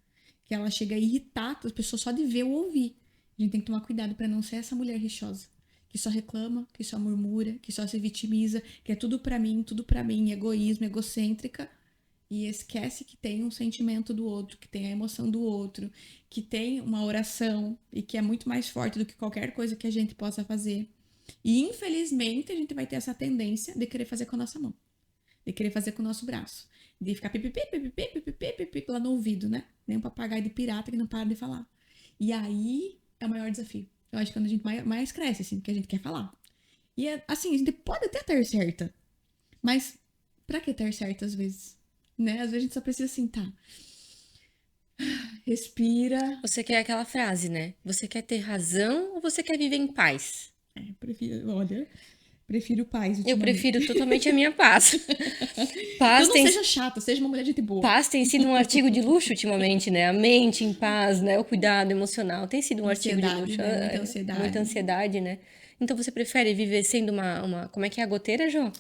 A: que ela chega a irritar as pessoas só de ver ou ouvir. A gente tem que tomar cuidado pra não ser essa mulher rixosa, que só reclama, que só murmura, que só se vitimiza, que é tudo pra mim, egoísmo, egocêntrica, e esquece que tem um sentimento do outro, que tem a emoção do outro, que tem uma oração e que é muito mais forte do que qualquer coisa que a gente possa fazer. E infelizmente a gente vai ter essa tendência de querer fazer com a nossa mão, de querer fazer com o nosso braço, de ficar pipipi, pipipi, pipipi, pipipi lá no ouvido, né? Nem um papagaio de pirata que não para de falar. E aí é o maior desafio. Eu acho que quando a gente mais cresce, assim, porque a gente quer falar. E assim, a gente pode até ter certa, mas pra que ter certa às vezes? Né? Às vezes a gente só precisa assim, tá. Respira.
B: Você quer aquela frase, né? Você quer ter razão ou você quer viver em paz?
A: Prefiro paz
B: Eu
A: ultimamente.
B: prefiro totalmente a minha paz.
A: Então
B: Paz
A: não
B: tem,
A: seja chata, seja uma mulher de gente boa.
B: paz tem sido um artigo de luxo ultimamente, né? A mente em paz, né? O cuidado emocional tem sido um artigo de
A: Ansiedade,
B: luxo.
A: né? Muita
B: Muita
A: ansiedade.
B: ansiedade, né? Então você prefere viver sendo Como é que é a goteira, João?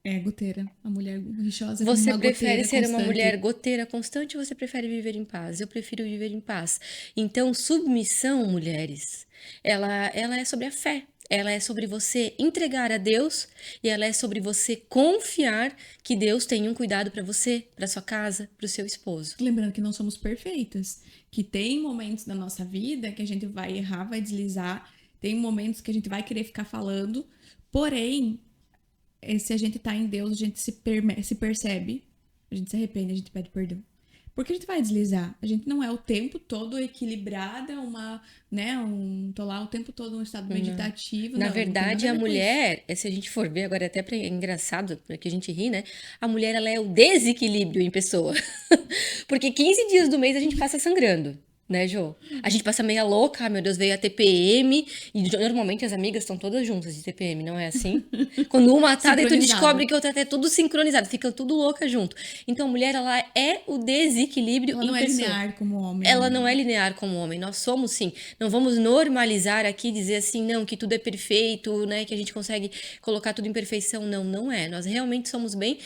A: É, goteira. A mulher rixosa é como
B: Você
A: uma
B: prefere
A: goteira
B: ser uma mulher
A: constante.
B: goteira constante ou você prefere viver em paz? Eu prefiro viver em paz. Então, submissão, mulheres, ela é sobre a fé. Ela é sobre você entregar a Deus e ela é sobre você confiar que Deus tem um cuidado para você, para sua casa, para o seu esposo.
A: Lembrando que não somos perfeitas, que tem momentos da nossa vida que a gente vai errar, vai deslizar, tem momentos que a gente vai querer ficar falando, porém, se a gente tá em Deus, a gente se percebe, a gente se arrepende, a gente pede perdão. Porque a gente vai deslizar. A gente não é o tempo todo equilibrada, tô lá o tempo todo num estado meditativo,
B: Na
A: não tem
B: verdade,
A: nada a
B: a
A: ver com isso.
B: mulher, se a gente for ver agora, é engraçado, porque a gente ri, né? A mulher, ela é o desequilíbrio em pessoa. Porque 15 dias do mês a gente passa sangrando. né, Jô? A gente passa meia louca, meu Deus, veio a TPM, e normalmente as amigas estão todas juntas de TPM, não é assim? Quando uma tá, daí tu descobre
A: Sincronizado.
B: que a outra tá tudo sincronizado, fica tudo louca junto. Então a mulher, ela é o desequilíbrio
A: Ela
B: em
A: não é
B: pessoa.
A: linear como o homem,
B: Ela
A: né?
B: não é linear como homem, nós somos sim. Não vamos normalizar aqui, dizer assim, não, que tudo é perfeito, né, que a gente consegue colocar tudo em perfeição. Não, não é. Nós realmente somos bem.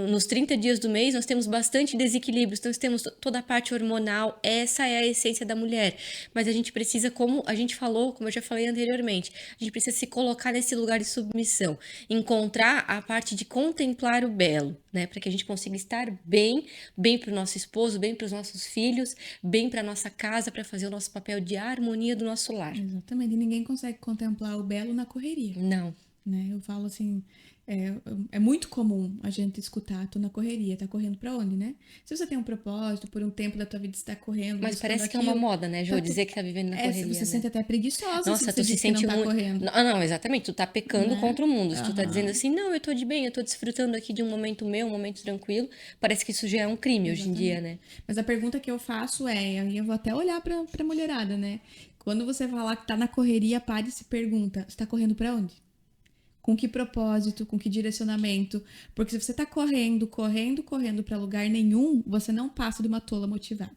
B: Nos 30 dias do mês, nós temos bastante desequilíbrios, nós temos toda a parte hormonal, essa é a essência da mulher. Mas a gente precisa, como a gente falou, como eu já falei anteriormente, a gente precisa se colocar nesse lugar de submissão, encontrar a parte de contemplar o belo, né, para que a gente consiga estar bem, bem para o nosso esposo, bem para os nossos filhos, bem para nossa casa, para fazer o nosso papel de harmonia do nosso lar.
A: Exatamente. E ninguém consegue contemplar o belo na correria,
B: Não.
A: né? Eu falo assim, é, é muito comum a gente escutar, tô na correria, tá correndo pra onde, né? Se você tem um propósito, por um tempo da tua vida você tá correndo,
B: Mas
A: buscando
B: parece que é uma
A: aquilo,
B: moda, né, Jô?
A: tá
B: Dizer que tá vivendo na
A: você
B: correria,
A: se
B: né?
A: sente até preguiçosa se
B: Nossa,
A: você
B: tu se
A: diz que não
B: sente
A: tá
B: muito.
A: correndo,
B: Ah, não, exatamente. Tu tá pecando
A: né?
B: contra o mundo. Se tu tá dizendo
A: Aham,
B: assim, não, eu tô de bem, eu tô desfrutando aqui de um momento meu, um momento tranquilo, parece que isso já é um crime hoje em dia,
A: exatamente.
B: né?
A: Mas a pergunta que eu faço é, aí eu vou até olhar pra mulherada, né? Quando você falar que tá na correria, pare e se pergunta, você tá correndo pra onde? Com que propósito, com que direcionamento? Porque se você tá correndo, correndo, correndo para lugar nenhum, você não passa de uma tola motivada.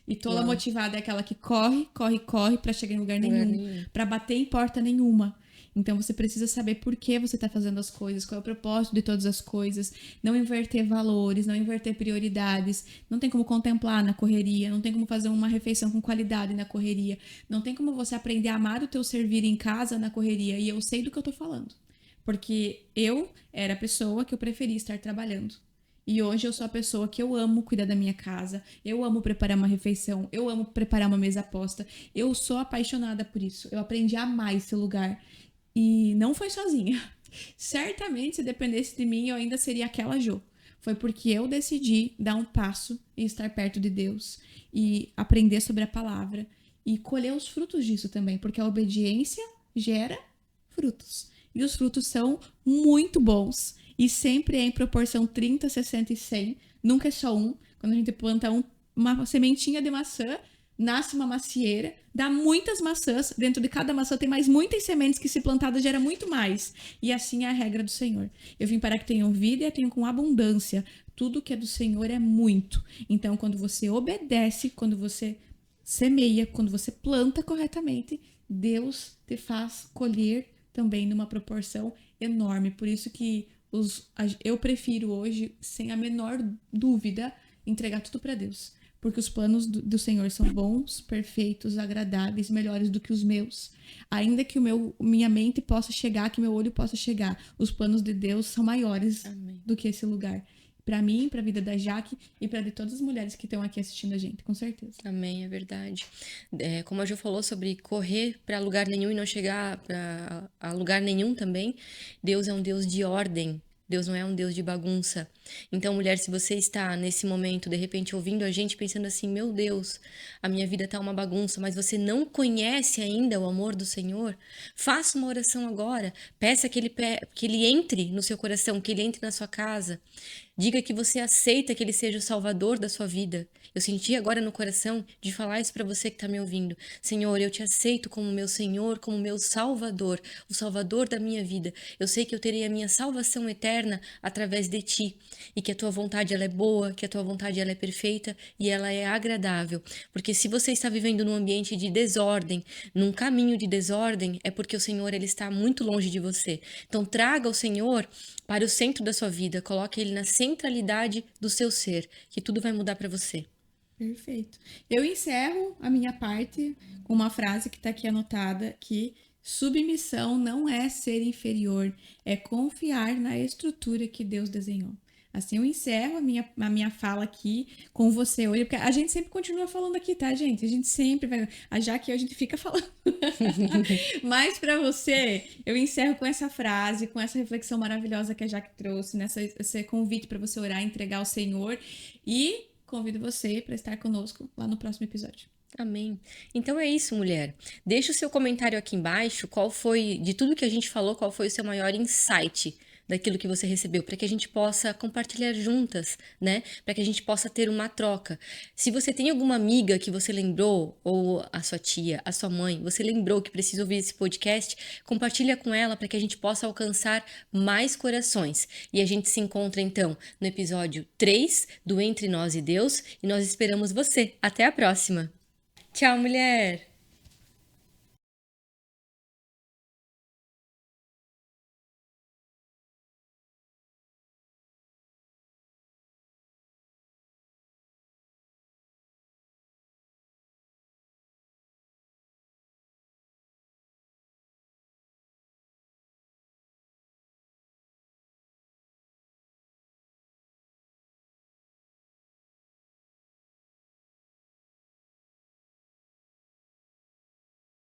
A: E tola
B: Uau,
A: motivada é aquela que corre, corre, corre para chegar em lugar
B: lugar
A: nenhum,
B: nenhum.
A: para bater em porta nenhuma. Então você precisa saber por que você está fazendo as coisas, qual é o propósito de todas as coisas, não inverter valores, não inverter prioridades, não tem como contemplar na correria, não tem como fazer uma refeição com qualidade na correria, não tem como você aprender a amar o teu servir em casa na correria, e eu sei do que eu tô falando. Porque eu era a pessoa que eu preferia estar trabalhando. E hoje eu sou a pessoa que eu amo cuidar da minha casa, eu amo preparar uma refeição, eu amo preparar uma mesa posta. Eu sou apaixonada por isso. Eu aprendi a amar esse lugar. E não foi sozinha. Certamente, se dependesse de mim, eu ainda seria aquela Jo. Foi porque eu decidi dar um passo e estar perto de Deus e aprender sobre a palavra e colher os frutos disso também, porque a obediência gera frutos. E os frutos são muito bons. E sempre é em proporção 30, 60 e 100. Nunca é só um. Quando a gente planta uma sementinha de maçã, nasce uma macieira, dá muitas maçãs. Dentro de cada maçã tem mais muitas sementes que, se plantada, gera muito mais. E assim é a regra do Senhor. Eu vim para que tenham vida e a tenham com abundância. Tudo que é do Senhor é muito. Então, quando você obedece, quando você semeia, quando você planta corretamente, Deus te faz colher também numa proporção enorme. Por isso que eu prefiro hoje, sem a menor dúvida, entregar tudo para Deus. Porque os planos do Senhor são bons, perfeitos, agradáveis, melhores do que os meus. Ainda que minha mente possa chegar, que meu olho possa chegar, os planos de Deus são maiores
B: Amém.
A: do que esse lugar. Para mim, para a vida da Jaque e para de todas as mulheres que estão aqui assistindo a gente, com certeza.
B: Amém, é verdade. É, como a Jo falou sobre correr para lugar nenhum e não chegar a lugar nenhum também, Deus é um Deus de ordem. Deus não é um Deus de bagunça. Então, mulher, se você está nesse momento, de repente, ouvindo a gente, pensando assim, meu Deus, a minha vida tá uma bagunça, mas você não conhece ainda o amor do Senhor, faça uma oração agora. Peça que ele entre no seu coração, que ele entre na sua casa. Diga que você aceita que ele seja o salvador da sua vida. Eu senti agora no coração de falar isso para você que está me ouvindo. Senhor, eu te aceito como meu Senhor, como meu Salvador, o Salvador da minha vida. Eu sei que eu terei a minha salvação eterna através de ti e que a tua vontade ela é boa, que a tua vontade ela é perfeita e ela é agradável. Porque se você está vivendo num ambiente de desordem, num caminho de desordem, é porque o Senhor ele está muito longe de você. Então traga o Senhor para o centro da sua vida, coloque ele na centralidade do seu ser, que tudo vai mudar para você.
A: Perfeito. Eu encerro a minha parte com uma frase que está aqui anotada, que submissão não é ser inferior, é confiar na estrutura que Deus desenhou. Assim eu encerro a minha fala aqui com você hoje, porque a gente sempre continua falando aqui, tá, gente? A gente sempre vai. Já que a gente fica falando. Mas para você, eu encerro com essa frase, com essa reflexão maravilhosa que a Jaque trouxe, esse convite para você orar, entregar ao Senhor. E convido você para estar conosco lá no próximo episódio.
B: Amém. Então é isso, mulher. Deixa o seu comentário aqui embaixo. Qual foi, de tudo que a gente falou, qual foi o seu maior insight daquilo que você recebeu, para que a gente possa compartilhar juntas, né? Para que a gente possa ter uma troca. Se você tem alguma amiga que você lembrou, ou a sua tia, a sua mãe, você lembrou que precisa ouvir esse podcast, compartilha com ela para que a gente possa alcançar mais corações. E a gente se encontra então no episódio 3 do Entre Nós e Deus, e nós esperamos você. Até a próxima. Tchau, mulher!